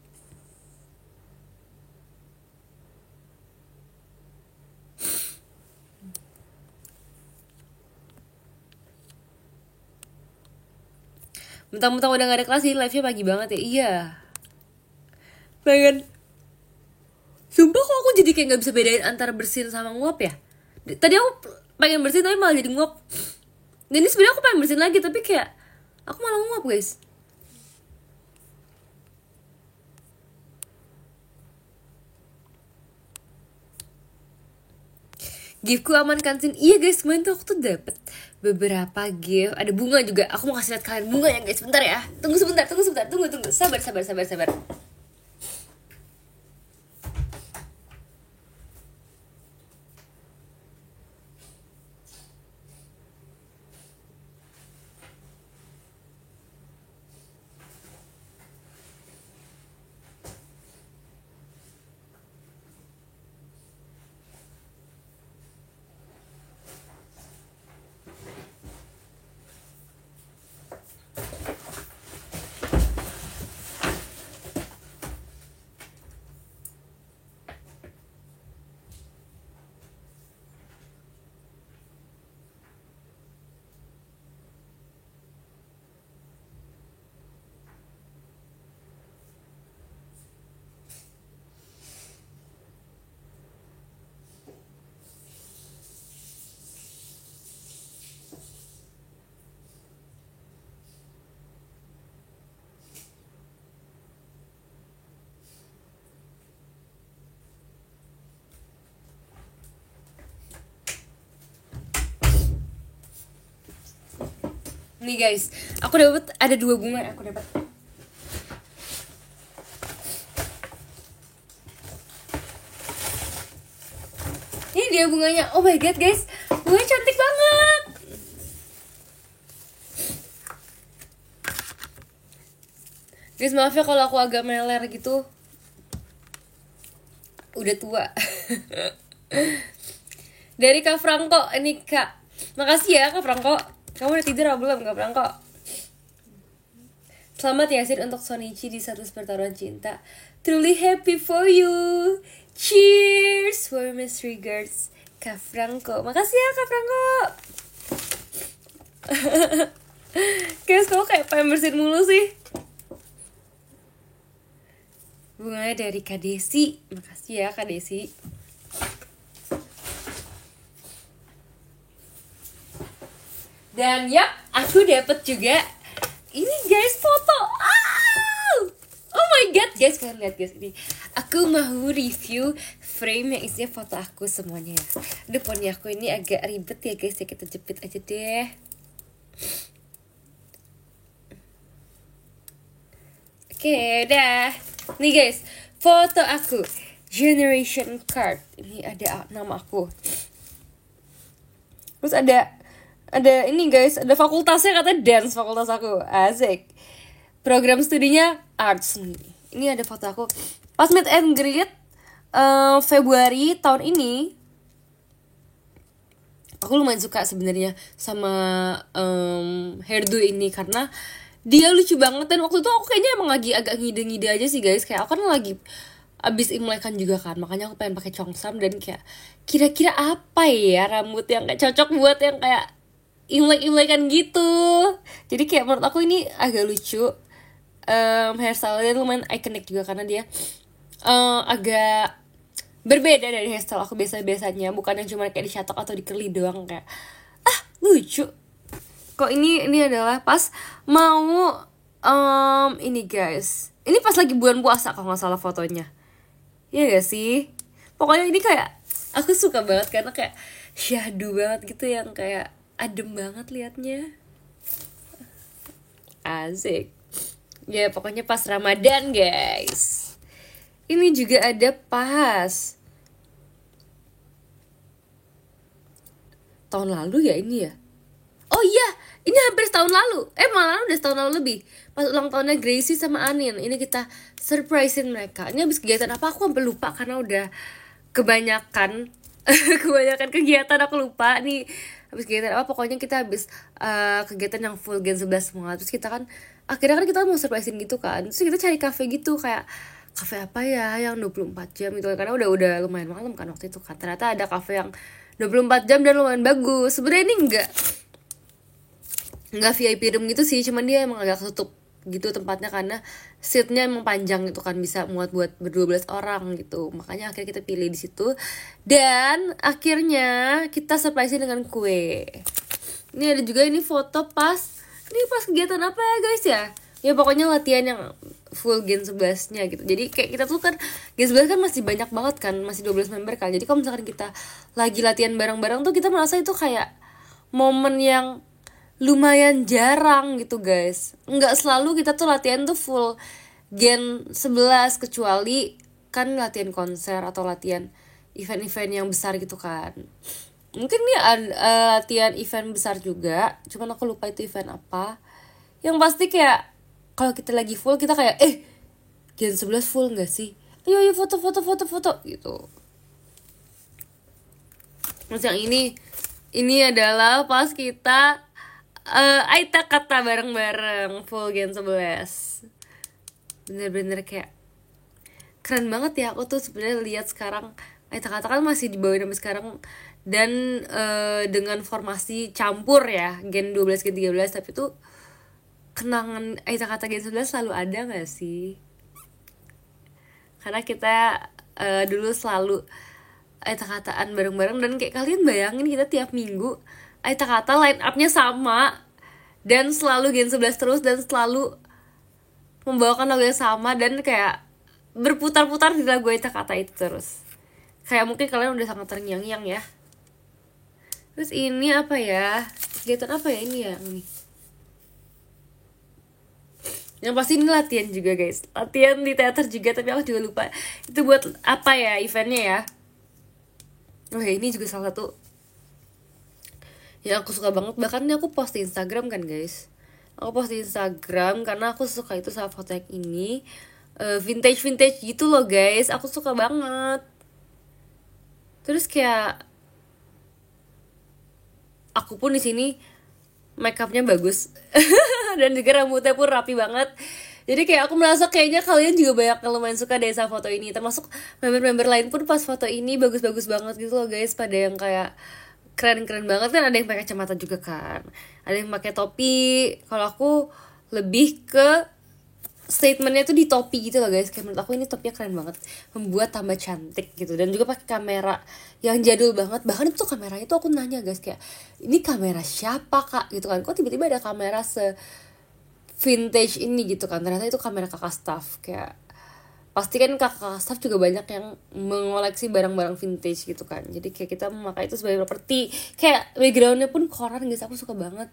Mentang-mentang udah gak ada kelas, live-nya pagi banget ya. Iya, pengen. Sumpah kok aku jadi kayak gak bisa bedain antara bersin sama nguap ya. Tadi aku pengen bersin tapi malah jadi nguap. Dan ini sebenarnya aku pengen bersin lagi, tapi kayak aku malah nguap guys. Giftku aman kan Sin? Iya guys, kemarin tuh aku tuh dapet beberapa gift. Ada bunga juga. Aku mau kasih lihat kalian bunga ya guys. Bentar ya. Tunggu sebentar. Tunggu. Sabar. Nih guys, aku dapet ada 2 bunga aku dapat. Ini dia bunganya. Oh my god guys, bunganya cantik banget. Guys maaf ya kalau aku agak meler gitu, udah tua. Dari Kak Franco. Ini Kak, makasih ya Kak Franco. Kamu udah tidur atau belum Kak Franco? Selamat ya Sin untuk Sonichi di status pertaruhan cinta. Truly happy for you. Cheers for Miss Regards Kak Franco. Makasih ya Kak Franco. Guys, kamu kayak pengen bersin mulu sih. Bunga dari Kak Desi. Makasih ya Kak Desi. Dan yap, aku dapet juga ini guys, foto. Oh my god guys, kalian lihat guys ini. Aku mau review frame yang isinya foto aku semuanya. Aduh, poni aku ini agak ribet ya guys ya, kita jepit aja deh. Oke, udah. Nih guys, foto aku generation card. Ini ada nama aku. Terus ada ini guys, ada fakultasnya, kata dance fakultas aku. Asik. Program studinya arts. Ini ada foto aku Pas meet and greet Februari tahun ini, aku lumayan suka sebenarnya sama hairdo ini karena dia lucu banget. Dan waktu itu aku kayaknya emang lagi agak ngide-ngide aja sih guys, kayak aku kan lagi abis imlekan juga kan, makanya aku pengen pakai congsam. Dan kayak kira-kira apa ya rambut yang kayak cocok buat yang kayak imlek-imlekan gitu. Jadi kayak menurut aku ini agak lucu, hairstyle dia lumayan ikonik juga karena dia agak berbeda dari hairstyle aku biasanya, bukan yang cuma kayak dicatok atau di curly doang, kayak lucu. Kok ini adalah pas mau ini guys, ini pas lagi bulan puasa kalau nggak salah fotonya, ya gak sih? Pokoknya ini kayak aku suka banget karena kayak syahdu banget gitu, yang kayak adem banget liatnya, asik. Ya pokoknya pas Ramadan guys. Ini juga ada pas tahun lalu ya ini ya. Oh iya, ini hampir setahun lalu. Malah udah setahun lalu lebih. Pas ulang tahunnya Gracie sama Anin. Ini kita surprisein mereka. Ini habis kegiatan apa aku sampai lupa karena udah kebanyakan kebanyakan kegiatan, aku lupa nih habis kegiatan apa. Pokoknya kita habis kegiatan yang full Gen 11 semua. Terus kita kan akhirnya kan kita mau surprisein gitu kan. Terus kita cari cafe gitu, kayak cafe apa ya yang 24 jam gitu, karena udah lumayan malam kan waktu itu kan. Ternyata ada cafe yang 24 jam dan lumayan bagus. Sebenarnya ini enggak VIP room gitu sih, cuman dia emang agak ketutup gitu tempatnya karena seatnya emang panjang gitu kan, bisa muat buat ber-12 orang gitu. Makanya akhirnya kita pilih di situ. Dan akhirnya kita surprise dengan kue. Ini ada juga ini foto pas kegiatan apa ya guys ya? Ya pokoknya latihan yang full Gen 11-nya gitu. Jadi kayak kita tuh kan Gen 11 kan masih banyak banget kan, masih 12 member kan. Jadi kalau misalkan kita lagi latihan bareng-bareng tuh kita merasa itu kayak momen yang lumayan jarang gitu guys. Nggak selalu kita tuh latihan tuh full Gen 11, kecuali kan latihan konser atau latihan event-event yang besar gitu kan. Mungkin nih latihan event besar juga, cuman aku lupa itu event apa. Yang pasti kayak kalau kita lagi full kita kayak Gen 11 full gak sih? Ayo foto gitu. Terus yang ini adalah pas kita Aita kata bareng-bareng full Gen 11. Bener-bener kayak keren banget ya. Aku tuh sebenarnya lihat sekarang Aita kata kan masih dibawain sampai sekarang. Dan dengan formasi campur ya, Gen 12, Gen 13. Tapi tuh kenangan Aita kata Gen 11 selalu ada gak sih? Karena kita dulu selalu Aita kataan bareng-bareng. Dan kayak kalian bayangin kita tiap minggu Aita kata line up-nya sama, dan selalu Gen 11 terus, dan selalu membawakan lagu yang sama, dan kayak berputar-putar di lagu Aita kata itu terus. Kayak mungkin kalian udah sangat terngiang-ngiang ya. Terus ini apa ya? Kegiatan apa ya ini ya? Yang pasti ini latihan juga guys. Latihan di teater juga, tapi aku juga lupa itu buat apa ya eventnya ya. Ini juga salah satu yang aku suka banget. Bahkan ini aku post di Instagram kan guys. Aku post di Instagram karena aku suka itu sama foto yang ini. Vintage gitu loh guys. Aku suka banget. Terus kayak aku pun di sini make upnya bagus. Dan juga rambutnya pun rapi banget. Jadi kayak aku merasa kayaknya kalian juga banyak yang lumayan suka deh sama foto ini. Termasuk member-member lain pun pas foto ini bagus-bagus banget gitu loh guys. Pada yang kayak keren-keren banget kan. Ada yang pakai kacamata juga kan, ada yang pakai topi. Kalau aku lebih ke statementnya tuh di topi gitu loh guys. Kayak menurut aku ini topinya keren banget, membuat tambah cantik gitu. Dan juga pakai kamera yang jadul banget. Bahkan itu kameranya tuh aku nanya guys, kayak ini kamera siapa kak gitu kan, kok tiba-tiba ada kamera se vintage ini gitu kan. Ternyata itu kamera kakak staff. Kayak pasti kan kakak staff juga banyak yang mengoleksi barang-barang vintage gitu kan. Jadi kayak kita memakai itu sebagai properti. Kayak backgroundnya pun koran guys. Aku suka banget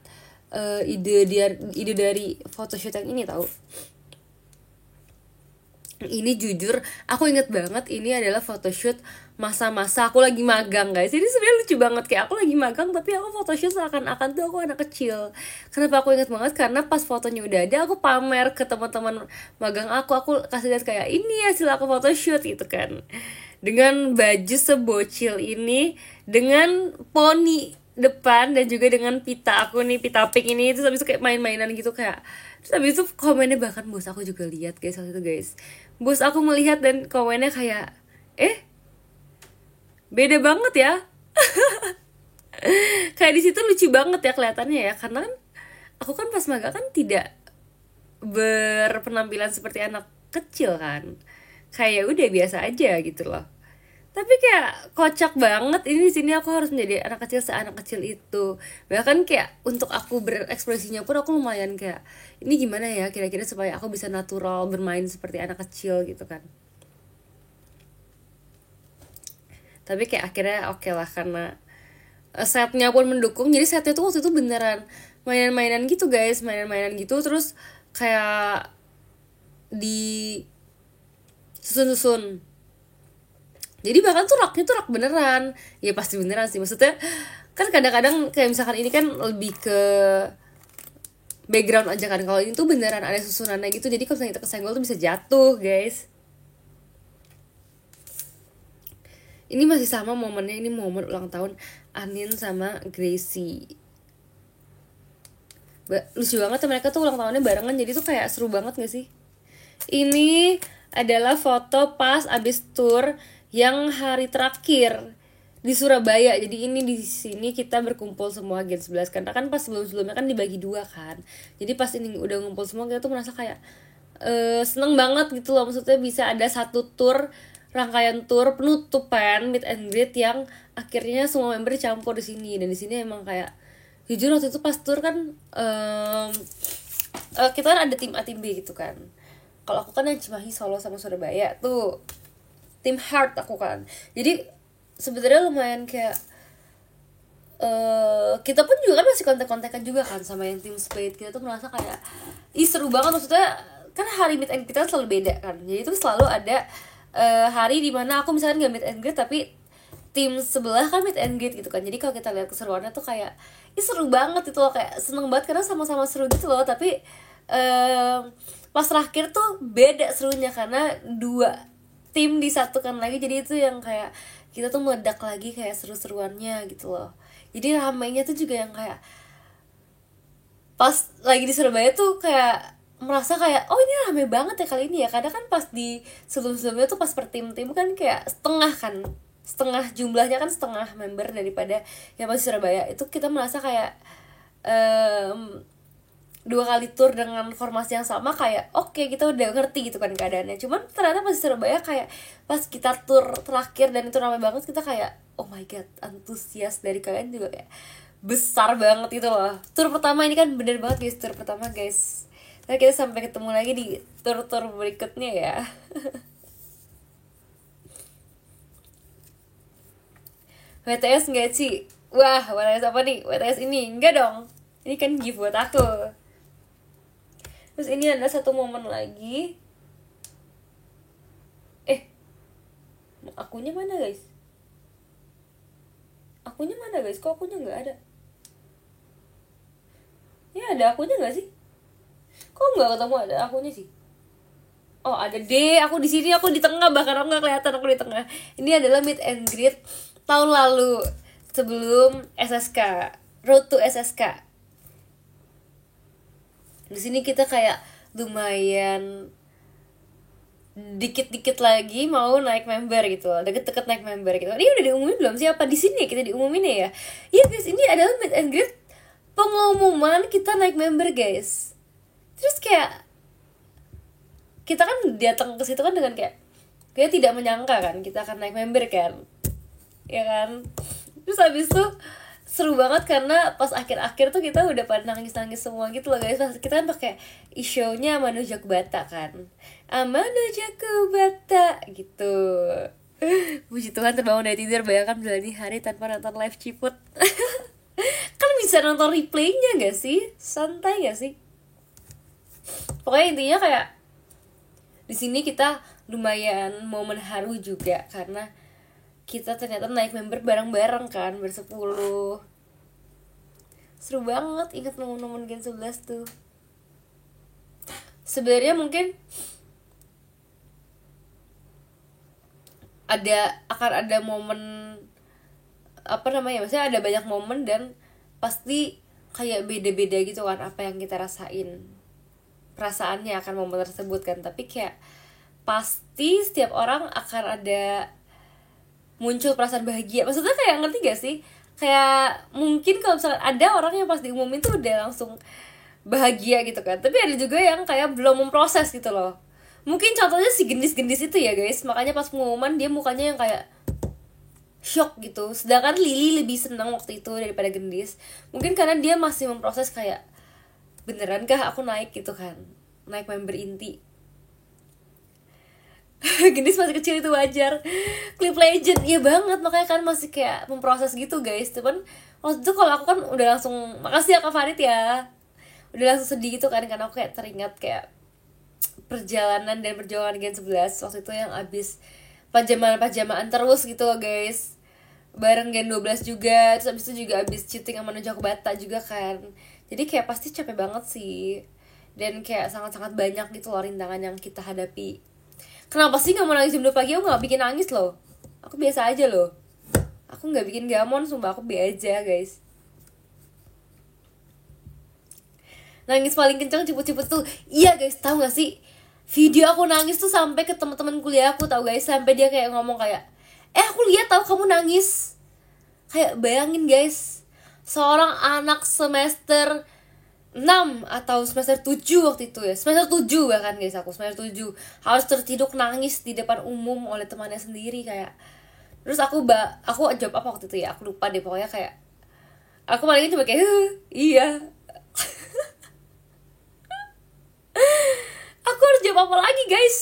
ide dari photoshoot yang ini tahu. Ini jujur aku inget banget, ini adalah photoshoot masa-masa aku lagi magang guys. Ini sebenarnya lucu banget, kayak aku lagi magang tapi aku photoshoot seakan-akan tuh aku anak kecil. Kenapa aku inget banget? Karena pas fotonya udah ada, aku pamer ke teman-teman magang aku kasih lihat kayak ini hasil aku photoshoot gitu kan, dengan baju sebocil ini, dengan poni depan, dan juga dengan pita aku nih, pita pink ini. Terus habis itu kayak main-mainan gitu kayak, terus habis itu komennya bahkan bos aku juga lihat guys waktu itu guys. Bos aku melihat dan komennya kayak, beda banget ya. Kayak di situ lucu banget ya kelihatannya ya, karena kan aku kan pas magang kan tidak berpenampilan seperti anak kecil kan, kayak udah biasa aja gitu loh. Tapi kayak kocak banget ini di sini, aku harus menjadi anak kecil seanak kecil itu. Bahkan kayak untuk aku berekspresinya pun aku lumayan kayak, ini gimana ya kira-kira supaya aku bisa natural bermain seperti anak kecil gitu kan. Tapi kayak akhirnya oke lah, karena setnya pun mendukung. Jadi setnya tuh waktu itu beneran mainan-mainan gitu guys, mainan-mainan gitu. Terus kayak di susun-susun. Jadi bahkan tuh raknya tuh rak beneran. Ya pasti beneran sih, maksudnya kan kadang-kadang kayak misalkan ini kan lebih ke background aja kan. Kalau ini tuh beneran ada susunannya gitu, jadi kalau kita kesenggol tuh bisa jatuh guys. Ini masih sama momennya, ini momen ulang tahun Anin sama Gracie. Lucu banget ya, mereka tuh ulang tahunnya barengan, jadi tuh kayak seru banget gak sih. Ini adalah foto pas abis tour yang hari terakhir di Surabaya. Jadi ini di sini kita berkumpul semua Gen 11, karena kan pas sebelum-sebelumnya kan dibagi dua kan. Jadi pas ini udah ngumpul semua, kita tuh merasa kayak seneng banget gitu loh. Maksudnya bisa ada satu tour, rangkaian tour penutupan meet and greet yang akhirnya semua member campur di sini. Dan di sini emang kayak jujur waktu itu pas tour kan kita kan ada tim A tim B gitu kan. Kalau aku kan yang Cimahi, Solo sama Surabaya tuh tim Heart aku kan. Jadi sebenarnya lumayan kayak kita pun juga kan masih kontak-kontakan juga kan sama yang tim Spade. Kita tuh merasa kayak seru banget, maksudnya kan hari meet and greet kan selalu beda kan. Jadi itu selalu ada hari dimana aku misalkan gak meet and greet tapi tim sebelah kan meet and greet gitu kan. Jadi kalau kita lihat keseruannya tuh kayak seru banget gitu loh, kayak seneng banget karena sama-sama seru gitu loh. Tapi pas terakhir tuh beda serunya karena dua tim disatukan lagi, jadi itu yang kayak kita tuh meledak lagi kayak seru-seruannya gitu loh. Jadi ramainya tuh juga yang kayak pas lagi di Surabaya tuh kayak merasa kayak oh ini rame banget ya kali ini ya. Karena kan pas di sebelum-sebelumnya tuh pas per tim-tim kan kayak setengah kan, setengah jumlahnya kan, setengah member daripada yang pas di Surabaya. Itu kita merasa kayak dua kali tour dengan formasi yang sama kayak oke, kita udah ngerti gitu kan keadaannya. Cuman ternyata pas di Surabaya kayak pas kita tour terakhir dan itu ramai banget, kita kayak oh my god, antusias dari kalian juga kayak besar banget gitu loh. Tour pertama ini kan bener banget guys, tour pertama guys. Nah kita sampai ketemu lagi di tour-tour berikutnya ya. WTS nggak sih? Wah, WTS apa nih? WTS ini enggak dong. Ini kan gift buat aku. Terus ini ada satu momen lagi. Akunya mana guys? Akunya mana guys? Kok akunya nggak ada? Ya ada akunya nggak sih? Kok nggak ketemu ada akunya sih? Oh ada deh, aku di sini, aku di tengah, bahkan aku nggak kelihatan aku di tengah. Ini adalah meet and greet tahun lalu sebelum SSK, Road to SSK. Di sini kita kayak lumayan dikit-dikit lagi mau naik member gitu, deket-deket naik member gitu. Ini udah diumumin belum sih? Apa di sini kita diumumin ya? Iya guys, ini adalah meet and greet pengumuman kita naik member guys. Terus kayak kita kan datang ke situ kan dengan kayak tidak menyangka kan kita akan naik member kan, ya kan. Terus habis itu seru banget karena pas akhir-akhir tuh kita udah pada nangis-nangis semua gitu loh guys. Pas kita kan pakai show-nya Amano Jakubata kan, Amano Jakubata gitu. Puji Tuhan terbangun dari tidur, bayangkan menjalani hari tanpa nonton live Ciput. Kan bisa nonton replaynya gak sih? Santai gak sih? Pokoknya intinya kayak Di sini kita lumayan momen haru juga karena kita ternyata naik member bareng-bareng kan, bersepuluh. Seru banget ingat momen-momen Gen 11 tuh. Sebenarnya mungkin akan ada momen maksudnya ada banyak momen dan pasti kayak beda-beda gitu kan apa yang kita rasain, perasaannya akan momen tersebut kan. Tapi kayak pasti setiap orang akan ada muncul perasaan bahagia, maksudnya kayak ngerti gak sih, kayak mungkin kalau misalkan ada orang yang pas diumumin tuh udah langsung bahagia gitu kan, tapi ada juga yang kayak belum memproses gitu loh. Mungkin contohnya si gendis-gendis itu ya guys, makanya pas pengumuman dia mukanya yang kayak shock gitu, sedangkan Lily lebih senang waktu itu daripada gendis. Mungkin karena dia masih memproses kayak benerankah aku naik gitu kan, naik member inti. Gendis masih kecil itu wajar. Clip Legend iya banget, makanya kan masih kayak memproses gitu guys. Cuman waktu itu kalau aku kan udah langsung makasih ya Kak Farid ya, udah langsung sedih gitu kan, karena aku kayak teringat kayak perjalanan dan perjuangan Gen 11 waktu itu yang abis pajamaan terus gitu loh guys, bareng Gen 12 juga. Terus abis itu juga abis cheating sama Nojako Bata juga kan. Jadi kayak pasti capek banget sih, dan kayak sangat-sangat banyak gitu loh rintangan yang kita hadapi. Kenapa sih gak mau nangis jam 2 pagi? Aku gak bikin nangis loh, aku biasa aja loh. Aku gak bikin gamon, sumpah aku be aja guys. Nangis paling kencang cepet-cepet tuh, iya guys, tahu gak sih video aku nangis tuh sampai ke teman-teman kuliah aku, tahu guys, sampai dia kayak ngomong kayak aku lihat tahu kamu nangis. Kayak bayangin guys, seorang anak semester 6 atau semester 7 waktu itu ya, semester 7 bahkan guys, aku semester 7 harus terciduk nangis di depan umum oleh temannya sendiri kayak. Terus aku jawab apa waktu itu ya, aku lupa deh, pokoknya kayak aku paling cuma kayak iya. Aku harus jawab apa lagi guys,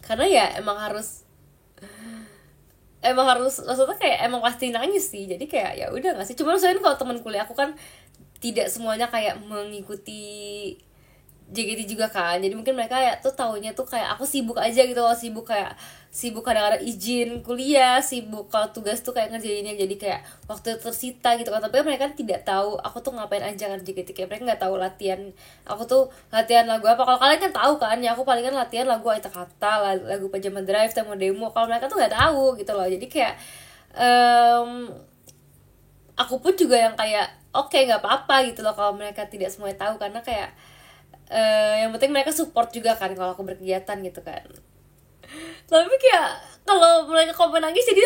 karena ya emang harus maksudnya kayak emang pasti nangis sih. Jadi kayak ya udah nggak sih, cuma soalnya kalau teman kuliah aku kan tidak semuanya kayak mengikuti JKT juga kan, jadi mungkin mereka ya tuh taunya tuh kayak aku sibuk aja gitu loh, sibuk kadang-kadang izin kuliah, sibuk kalau tugas tuh kayak ngerjainnya, jadi kayak waktu tersita gitu kan. Tapi mereka tidak tahu aku tuh ngapain aja kan JKT, kayak mereka nggak tahu latihan aku tuh latihan lagu apa. Kalau kalian kan tahu kan ya, aku paling kan latihan lagu Aita Kata, lagu Pajama Drive, Demo. Kalau mereka tuh nggak tahu gitu loh, jadi kayak aku pun juga yang kayak oke, nggak apa-apa gitu loh kalau mereka tidak semuanya tahu, karena kayak yang penting mereka support juga kan kalau aku berkegiatan gitu kan. Tapi kayak kalau mereka komen nangis, jadi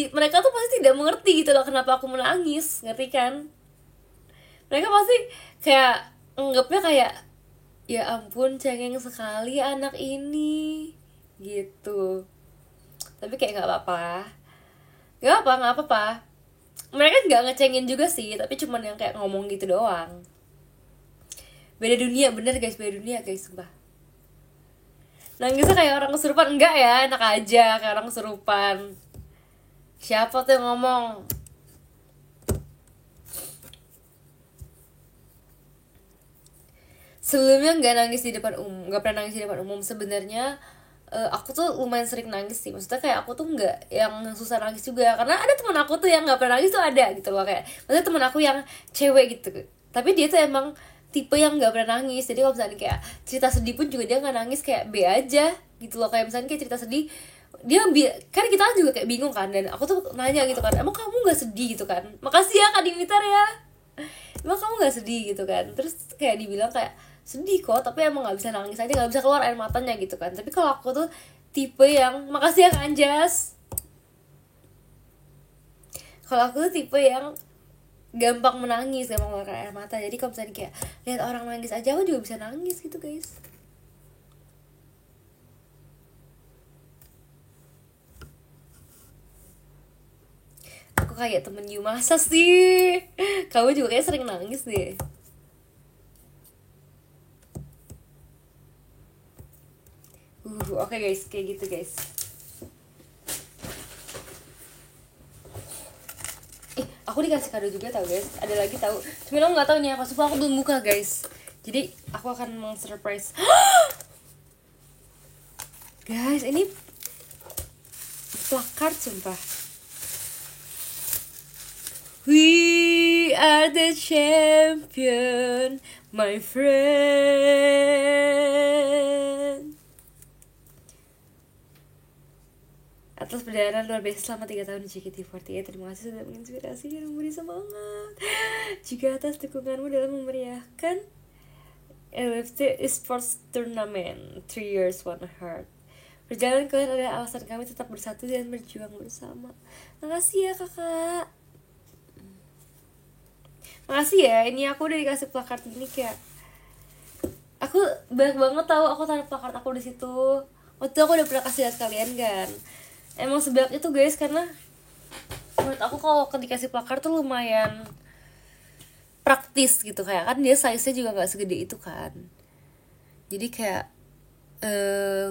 mereka tuh pasti tidak mengerti gitu loh kenapa aku menangis, ngerti kan? Mereka pasti kayak anggapnya kayak ya ampun cengeng sekali anak ini gitu. Tapi kayak nggak apa-apa, nggak apa-apa. Mereka nggak ngecengin juga sih, tapi cuman yang kayak ngomong gitu doang. Beda dunia, bener guys, beda dunia guys, sumpah. Nangisnya kayak orang kesurupan, enggak ya, enak aja kayak orang kesurupan. Siapa tuh yang ngomong? Sebelumnya nggak pernah nangis di depan umum sebenarnya. Aku tuh lumayan sering nangis sih, maksudnya kayak aku tuh nggak yang susah nangis juga, karena ada teman aku tuh yang nggak pernah nangis tuh ada gitu loh, kayak maksudnya teman aku yang cewek gitu, tapi dia tuh emang tipe yang nggak pernah nangis. Jadi kalau misalnya kayak cerita sedih pun juga dia nggak nangis, kayak B aja gitu loh. Kayak misalnya kayak cerita sedih, kan kita juga kayak bingung kan, dan aku tuh nanya gitu kan, emang kamu nggak sedih gitu kan, makasih ya Kak Dimitar ya, emang kamu nggak sedih gitu kan. Terus kayak dibilang kayak sedih kok, tapi emang nggak bisa nangis aja, nggak bisa keluar air matanya gitu kan. Tapi kalau aku tuh tipe yang, makasih ya Kak Anjas, kalau aku tuh tipe yang gampang menangis, gampang mengeluarkan air mata. Jadi kalau misalnya kayak lihat orang nangis aja, aku juga bisa nangis gitu guys. Aku kayak temen you, masa sih? Kamu juga kayak sering nangis deh. Oke guys, kayak gitu guys. Aku dikasih kado juga tau guys, ada lagi tau, cuma aku nggak tahu nih apa, sumpah aku belum buka guys. Jadi aku akan meng-surprise. Guys, ini plakat sumpah. We are the champion, my friend. Atas perjalanan luar biasa selama 3 tahun di JKT48, terima kasih sudah menginspirasi dan memberi semangat. Juga atas dukunganmu dalam memeriahkan LFT Esports Tournament 3 Years 1 Heart. Perjalanan kalian adalah alasan kami tetap bersatu dan berjuang bersama. Makasih ya kakak. Makasih ya, ini aku udah dikasih plakat ini kayak aku banyak banget tahu aku taruh plakat aku di situ. Waktu itu aku udah pernah kasih lihat kalian kan. Emang sebab itu guys, karena menurut aku kalau dikasih plakat tuh lumayan praktis gitu, kayak kan dia size-nya juga nggak segede itu kan. Jadi kayak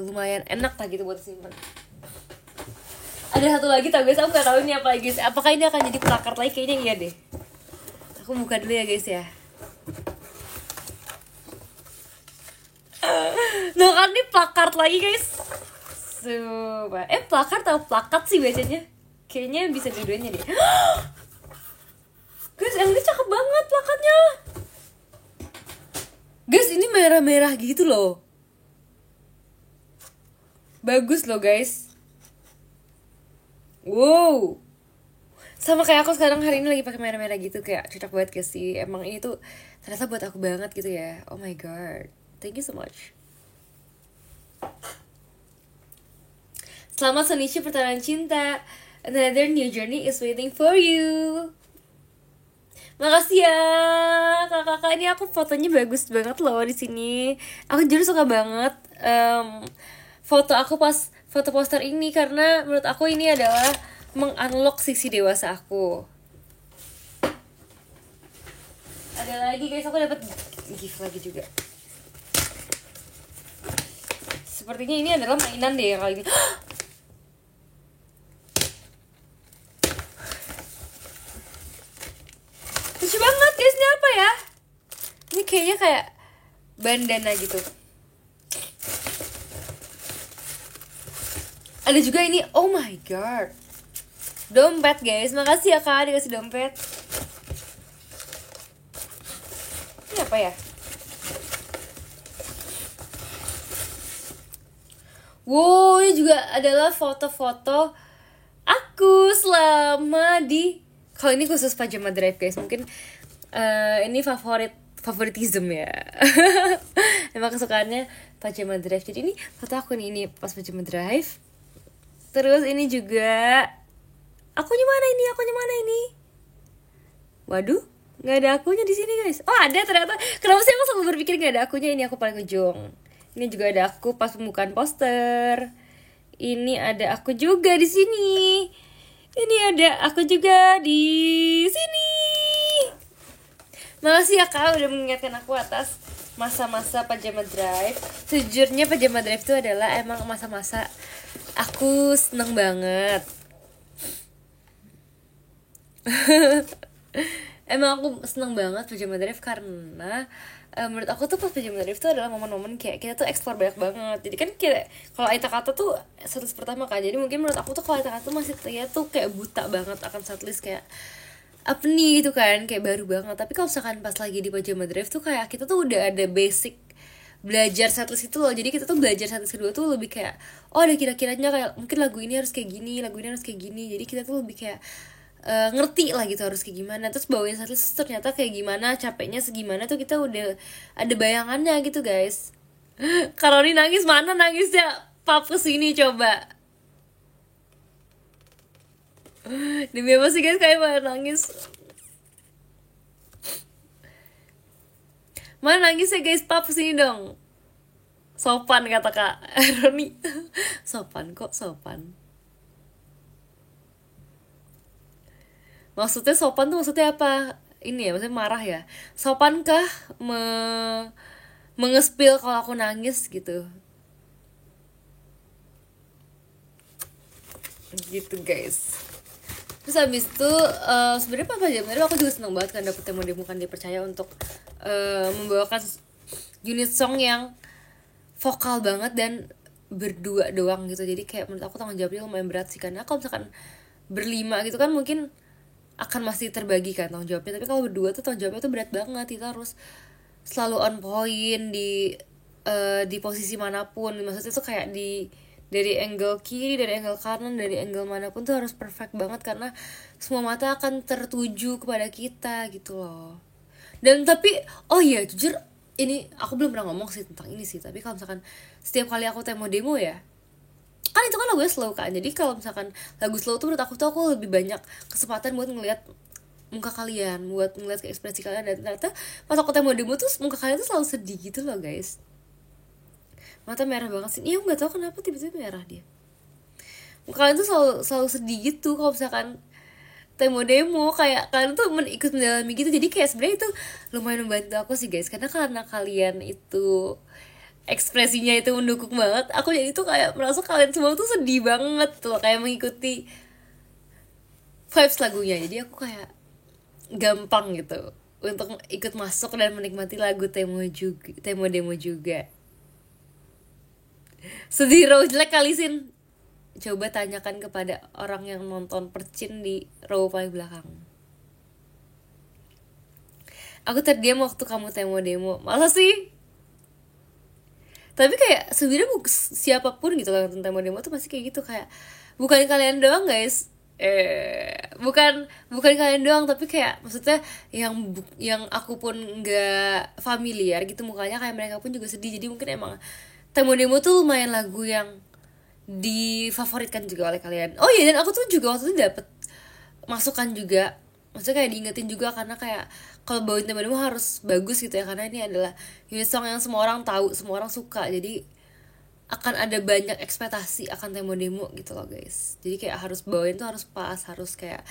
lumayan enak lah gitu buat simpen. Ada satu lagi tau guys, aku nggak tahu ini apa lagi guys. Apakah ini akan jadi plakat lagi? Kayaknya iya deh. Aku buka dulu ya guys ya. Loh kan ini plakat lagi guys. Sumpah. Plakat atau plakat sih bacanya? Kayaknya bisa dua-duanya deh. Guys, yang ini cakep banget plakatnya. Guys, ini merah-merah gitu loh. Bagus loh guys. Wow. Sama kayak aku sekarang hari ini lagi pakai merah-merah gitu, kayak cocok banget guys sih. Emang ini tuh ternyata buat aku banget gitu ya. Oh my god. Thank you so much. Selamat Sonisha pertanyaan cinta. Another new journey is waiting for you. Makasih ya kakak-kakak, ini aku fotonya bagus banget loh di sini. Aku jujur suka banget foto aku pas foto poster ini, karena menurut aku ini adalah mengunlock sisi dewasa aku. Ada lagi guys, aku dapat gift lagi juga. Sepertinya ini adalah mainan deh kali ini. Lucu banget guys, ini apa ya? Ini kayaknya kayak bandana gitu. Ada juga ini, oh my god, dompet guys. Makasih ya kak dikasih dompet. Ini apa ya? Wow, ini juga adalah foto-foto aku selama di, kalau ini khusus pajama drive guys. Mungkin ini favoritism ya. Emang kesukaannya pajama drive. Jadi ini foto aku nih, ini pas pajama drive. Terus ini juga akunya mana ini? Waduh, nggak ada akunya di sini guys. Oh ada ternyata. Kenapa sih aku selalu berpikir nggak ada akunya? Ini aku paling ujung. Ini juga ada aku pas pembukaan poster. Ini ada aku juga di sini. Ini ada aku juga di sini. Makasih ya kak udah mengingatkan aku atas masa-masa pajama drive. Sejujurnya pajama drive itu adalah emang masa-masa aku seneng banget. Emang aku seneng banget pajama drive karena menurut aku tuh pas pajama drive tuh adalah momen-momen kayak kita tuh explore banyak banget. Jadi kan kayak kalau Aita Kata tuh setlist pertama kan, jadi mungkin menurut aku tuh kalau Aita Kata tuh masih terlihat tuh kayak buta banget akan setlist, kayak apa nih gitu kan, kayak baru banget. Tapi kalau misalkan pas lagi di pajama drive tuh kayak kita tuh udah ada basic belajar setlist itu loh. Jadi kita tuh belajar setlist kedua tuh lebih kayak oh ada kira-kiranya kayak mungkin lagu ini harus kayak gini, lagu ini harus kayak gini. Jadi kita tuh lebih kayak ngerti lah gitu harus kayak gimana. Terus bawain setlist ternyata kayak gimana, capeknya segimana tuh kita udah ada bayangannya gitu guys. Kalau ini nangis, mana nangisnya? Pap kesini coba. Demi apa sih guys kayak mana nangis? Mana nangisnya guys? Pap kesini dong. Sopan kata kak Roni. Sopan kok, sopan. Maksudnya sopan tuh maksudnya apa? Ini ya, maksudnya marah ya? Sopankah mengespil kalau aku nangis gitu? Gitu guys. Terus habis itu sebenarnya apa aja? Aku juga seneng banget kan dapet demo kan dia percaya untuk membawakan unit song yang vokal banget dan berdua doang gitu. Jadi kayak menurut aku tanggung jawabnya lumayan berat sih, karena kalau misalkan berlima gitu kan mungkin akan masih terbagi kan tanggung jawabnya, tapi kalau berdua tuh tanggung jawabnya tuh berat banget. Kita harus selalu on point di posisi manapun, maksudnya tuh kayak dari angle kiri, dari angle kanan, dari angle manapun tuh harus perfect banget, karena semua mata akan tertuju kepada kita gitu loh. Dan tapi oh iya jujur, ini aku belum pernah ngomong sih tentang ini sih, tapi kalau misalkan setiap kali aku demo ya, kan itu kan lagunya slow kan, jadi kalau misalkan lagu slow tuh menurut aku tuh aku lebih banyak kesempatan buat ngeliat muka kalian, buat ngeliat ke ekspresi kalian. Dan ternyata pas aku demo tuh muka kalian tuh selalu sedih gitu loh guys, mata merah banget sih. Iya nggak tahu kenapa tiba-tiba merah dia, muka kalian tuh selalu sedih gitu kalau misalkan demo kayak kalian tuh ikut mendalami gitu. Jadi kayak sebenarnya itu lumayan membantu aku sih guys, karena kalian itu ekspresinya itu mendukung banget aku, jadi tuh kayak merasa kalian semua tuh sedih banget tuh, kayak mengikuti vibes lagunya. Jadi aku kayak gampang gitu untuk ikut masuk dan menikmati lagu demo juga. Sedih row jelek kali Sin, coba tanyakan kepada orang yang nonton percin di row paling belakang. Aku terdiam waktu kamu demo. Masa sih? Tapi kayak sebenarnya siapapun gitu kan nonton demo tuh pasti kayak gitu, kayak bukan kalian doang guys. Bukan kalian doang, tapi kayak maksudnya yang aku pun nggak familiar gitu mukanya, kayak mereka pun juga sedih. Jadi mungkin emang demo tuh lumayan lagu yang difavoritkan juga oleh kalian. Oh iya, dan aku tuh juga waktu itu dapet masukan juga, maksudnya kayak diingetin juga, karena kayak kalau bawain demo harus bagus gitu ya, karena ini adalah unit song yang semua orang tahu, semua orang suka. Jadi akan ada banyak ekspektasi akan demo gitu loh guys. Jadi kayak harus bawain tuh harus pas, harus kayak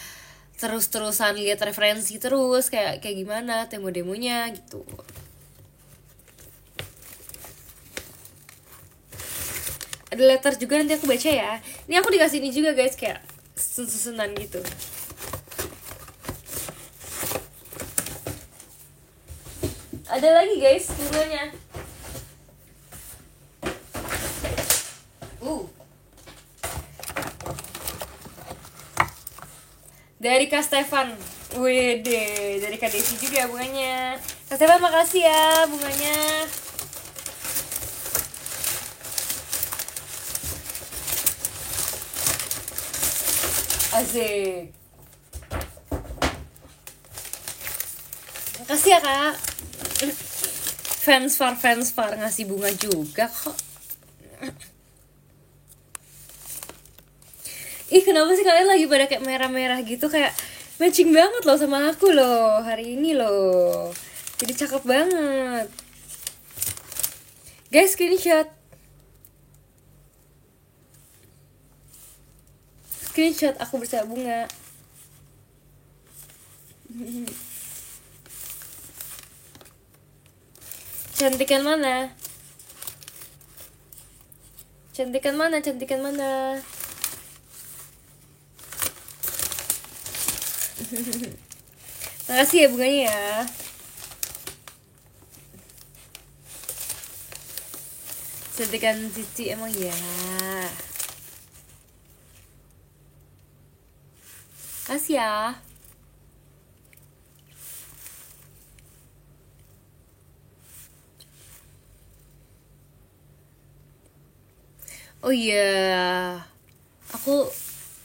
terus-terusan lihat referensi terus kayak gimana demonya gitu. Ada letter juga, nanti aku baca ya. Ini aku dikasih ini juga guys, kayak susunan gitu. Ada lagi guys bunganya. Dari Kak Stefan. Wede, dari Kak Desi juga bunganya. Kak Stefan makasih ya bunganya. Asik. Makasih ya kak. Fans far ngasih bunga juga kok. Ih kenapa sih kalian lagi pada kayak merah-merah gitu, kayak matching banget loh sama aku loh hari ini loh. Jadi cakep banget. Guys screenshot aku bersama bunga. Cantikan mana? Makasih ya bunganya ya. Cantikan Cici emang ya. Makasih ya. Oh iya, aku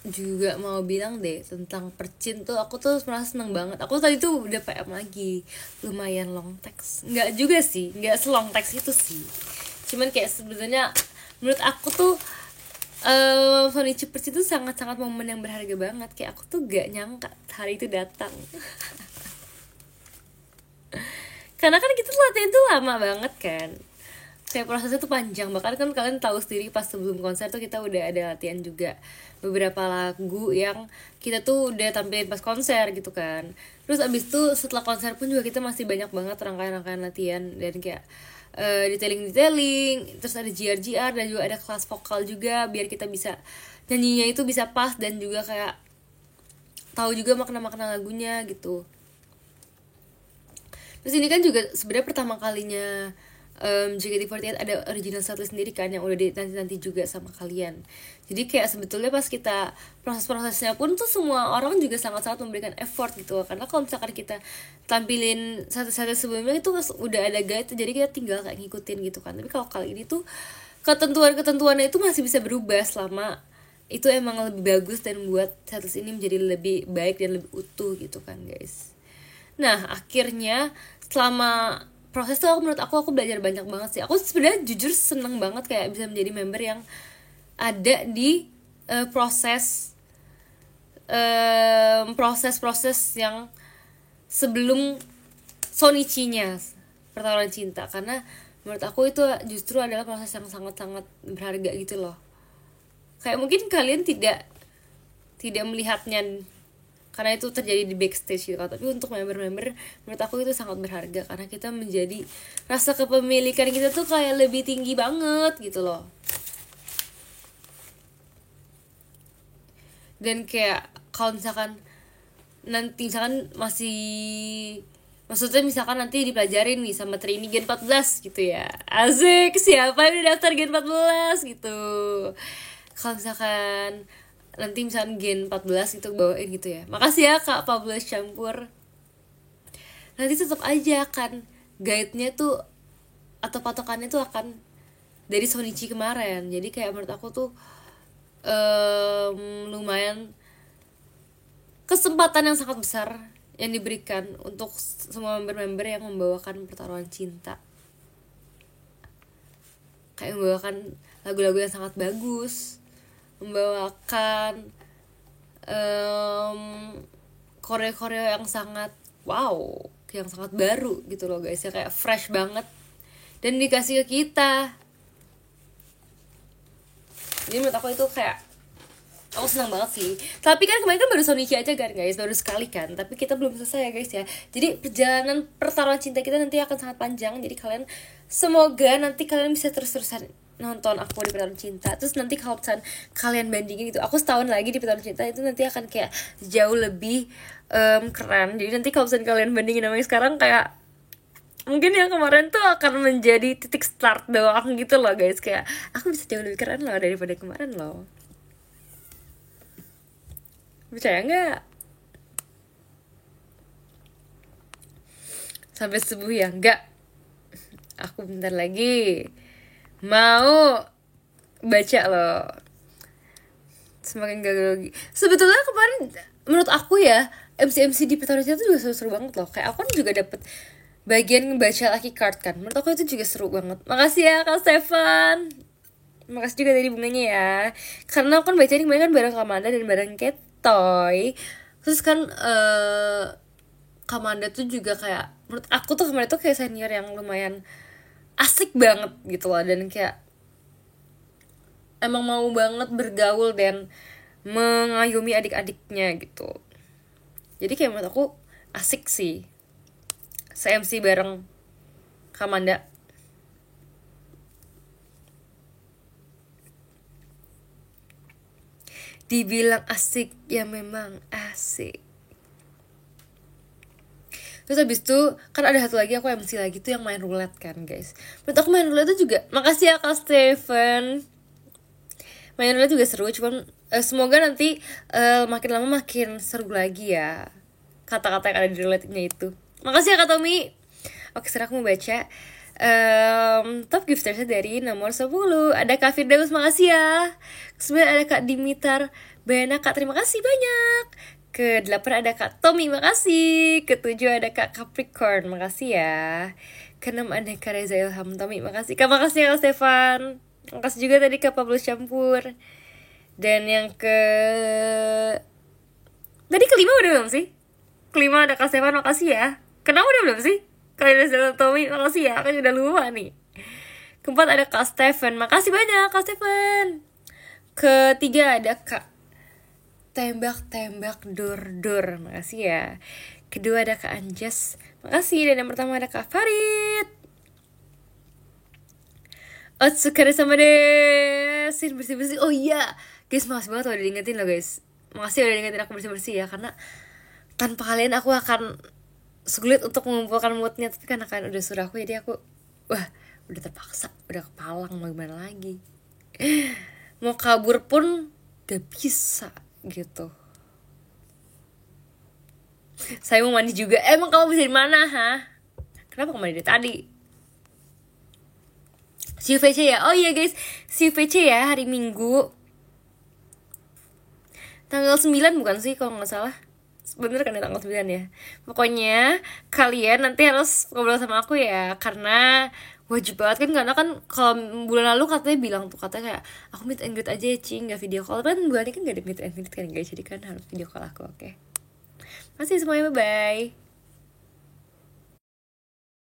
juga mau bilang deh tentang percin tuh, aku tuh merasa seneng banget. Aku tadi tuh udah PM lagi, lumayan long text. Nggak juga sih, nggak selong text itu sih. Cuman kayak sebenarnya menurut aku tuh Furniture percin tuh sangat-sangat momen yang berharga banget. Kayak aku tuh gak nyangka hari itu datang. Karena kan kita latihan tuh lama banget kan, kayak prosesnya tuh panjang. Bahkan kan kalian tahu sendiri pas sebelum konser tuh kita udah ada latihan juga beberapa lagu yang kita tuh udah tampilin pas konser gitu kan. Terus abis itu setelah konser pun juga kita masih banyak banget rangkaian latihan, dan kayak detailing, terus ada GR dan juga ada kelas vokal juga, biar kita bisa nyanyinya itu bisa pas, dan juga kayak tahu juga makna lagunya gitu. Terus ini kan juga sebenarnya pertama kalinya JKT48 ada original setlist sendiri kan yang udah nanti juga sama kalian. Jadi kayak sebetulnya pas kita proses-prosesnya pun tuh semua orang juga sangat-sangat memberikan effort gitu. Karena kalau misalkan kita tampilin satu-satu sebelumnya itu udah ada guide, jadi kita tinggal kayak ngikutin gitu kan. Tapi kalau kali ini tuh ketentuannya itu masih bisa berubah selama itu emang lebih bagus dan buat setlist ini menjadi lebih baik dan lebih utuh gitu kan guys. Nah akhirnya selama proses tuh menurut aku belajar banyak banget sih. Aku sebenarnya jujur seneng banget kayak bisa menjadi member yang ada di proses yang sebelum Sonichi-nya pertarungan cinta, karena menurut aku itu justru adalah proses yang sangat-sangat berharga gitu loh. Kayak mungkin kalian tidak melihatnya karena itu terjadi di backstage gitu kan, tapi untuk member-member menurut aku itu sangat berharga karena kita menjadi rasa kepemilikan kita tuh kayak lebih tinggi banget gitu loh. Dan kayak kalau misalkan nanti misalkan nanti dipelajarin nih sama Trini Gen 14 gitu ya, asik, siapa yang udah daftar Gen 14 gitu. Kalau misalkan nanti misalkan Gen 14 itu bawain gitu ya, makasih ya Kak Pablos Campur, nanti tetap aja kan guide-nya tuh atau patokannya tuh akan dari Sonichi kemarin. Jadi kayak menurut aku tuh lumayan kesempatan yang sangat besar yang diberikan untuk semua member-member yang membawakan pertarungan cinta, kayak membawakan lagu-lagu yang sangat bagus, membawakan koreo-koreo yang sangat wow, yang sangat baru gitu loh guys, ya kayak fresh banget dan dikasih ke kita. Jadi menurut aku itu kayak aku senang banget sih. Tapi kan kemarin kan baru Sonichi aja kan guys, baru sekali kan, tapi kita belum selesai ya guys ya. Jadi perjalanan pertarungan cinta kita nanti akan sangat panjang. Jadi semoga nanti kalian bisa terus-terusan nonton aku di pertarungan cinta. Terus nanti kalau kalian bandingin gitu, aku setahun lagi di pertarungan cinta itu nanti akan kayak jauh lebih keren. Jadi nanti kalau kalian bandingin sama yang sekarang, kayak mungkin yang kemarin tuh akan menjadi titik start doang gitu loh guys. Kayak aku bisa jauh lebih keren loh daripada kemarin loh. Percaya nggak? Sampai subuh ya? Nggak. Aku bentar lagi mau baca loh. Semakin gagal lagi. Sebetulnya kemarin menurut aku ya, MC di pertarungan itu juga seru-seru banget loh. Kayak aku kan juga dapet bagian baca lucky card kan. Menurut aku itu juga seru banget. Makasih ya Kak Stefan. Makasih juga tadi bunganya ya. Karena aku kan baca ini kemarin kan bareng Kamanda dan bareng Ketoy. Terus kan Kamanda tuh juga kayak, menurut aku tuh kemarin tuh kayak senior yang lumayan asik banget gitu loh. Dan kayak emang mau banget bergaul dan mengayomi adik-adiknya gitu. Jadi kayak menurut aku asik sih se-MC bareng Kamanda. Dibilang asik, ya memang asik. Terus habis itu kan ada satu lagi aku MC lagi tuh yang main roulette kan guys. Menurut aku main roulette tuh juga, makasih ya Kak Steven, main roulette juga seru. Cuman semoga nanti makin lama makin seru lagi ya kata-kata yang ada di roulette-nya itu. Makasih ya Kak Tommy. Oke, sekarang aku mau baca top giftersnya dari nomor 10. Ada Kak Firdaus, makasih ya. Kemudian ada Kak Dimitar Bayana, Kak terima kasih banyak. Ke-8 ada Kak Tommy, makasih. Ke-7 ada Kak Capricorn, makasih ya. Ke-6 ada Kak Reza Ilham Tommy, makasih. Makasih ya Kak Stefan. Makasih juga tadi Kak Pablo Campur. Dan yang tadi kelima udah belum sih? Kelima ada Kak Stefan, makasih ya. Kenapa udah belum sih? Kak Reza Tommy, makasih ya. Kan udah lupa nih. Keempat ada Kak Stefan, makasih banyak Kak Stefan. Ketiga ada Kak Tembak Dor, makasih ya. Kedua ada Kak Anjas, makasih. Dan yang pertama ada Kak Farid. Otsukare sama deh, bersih-bersih. Oh iya guys, makasih banget udah diingetin loh guys. Makasih udah diingetin aku bersih-bersih ya. Karena tanpa kalian aku akan sulit untuk mengumpulkan moodnya. Tapi karena kalian udah suruh aku, jadi aku udah terpaksa, udah kepalang, mau gimana lagi. Mau kabur pun gak bisa gitu. Saya mau mandi juga. Emang kamu bisa di mana, ha? Kenapa kamu mandi dari tadi? See you VC ya. Oh iya guys, see you VC ya hari Minggu. Tanggal 9 bukan sih kalau nggak salah. Bener kan ya tanggal 9 ya. Pokoknya kalian nanti harus ngobrol sama aku ya, karena wajib banget kan, karena kan kalau bulan lalu katanya bilang tuh, katanya kayak aku meet and greet aja ya Cing, gak video call. Tapi kan bulan ini kan gak ada meet and greet kan guys, jadi kan harus video call aku. Oke, masih semuanya, bye bye.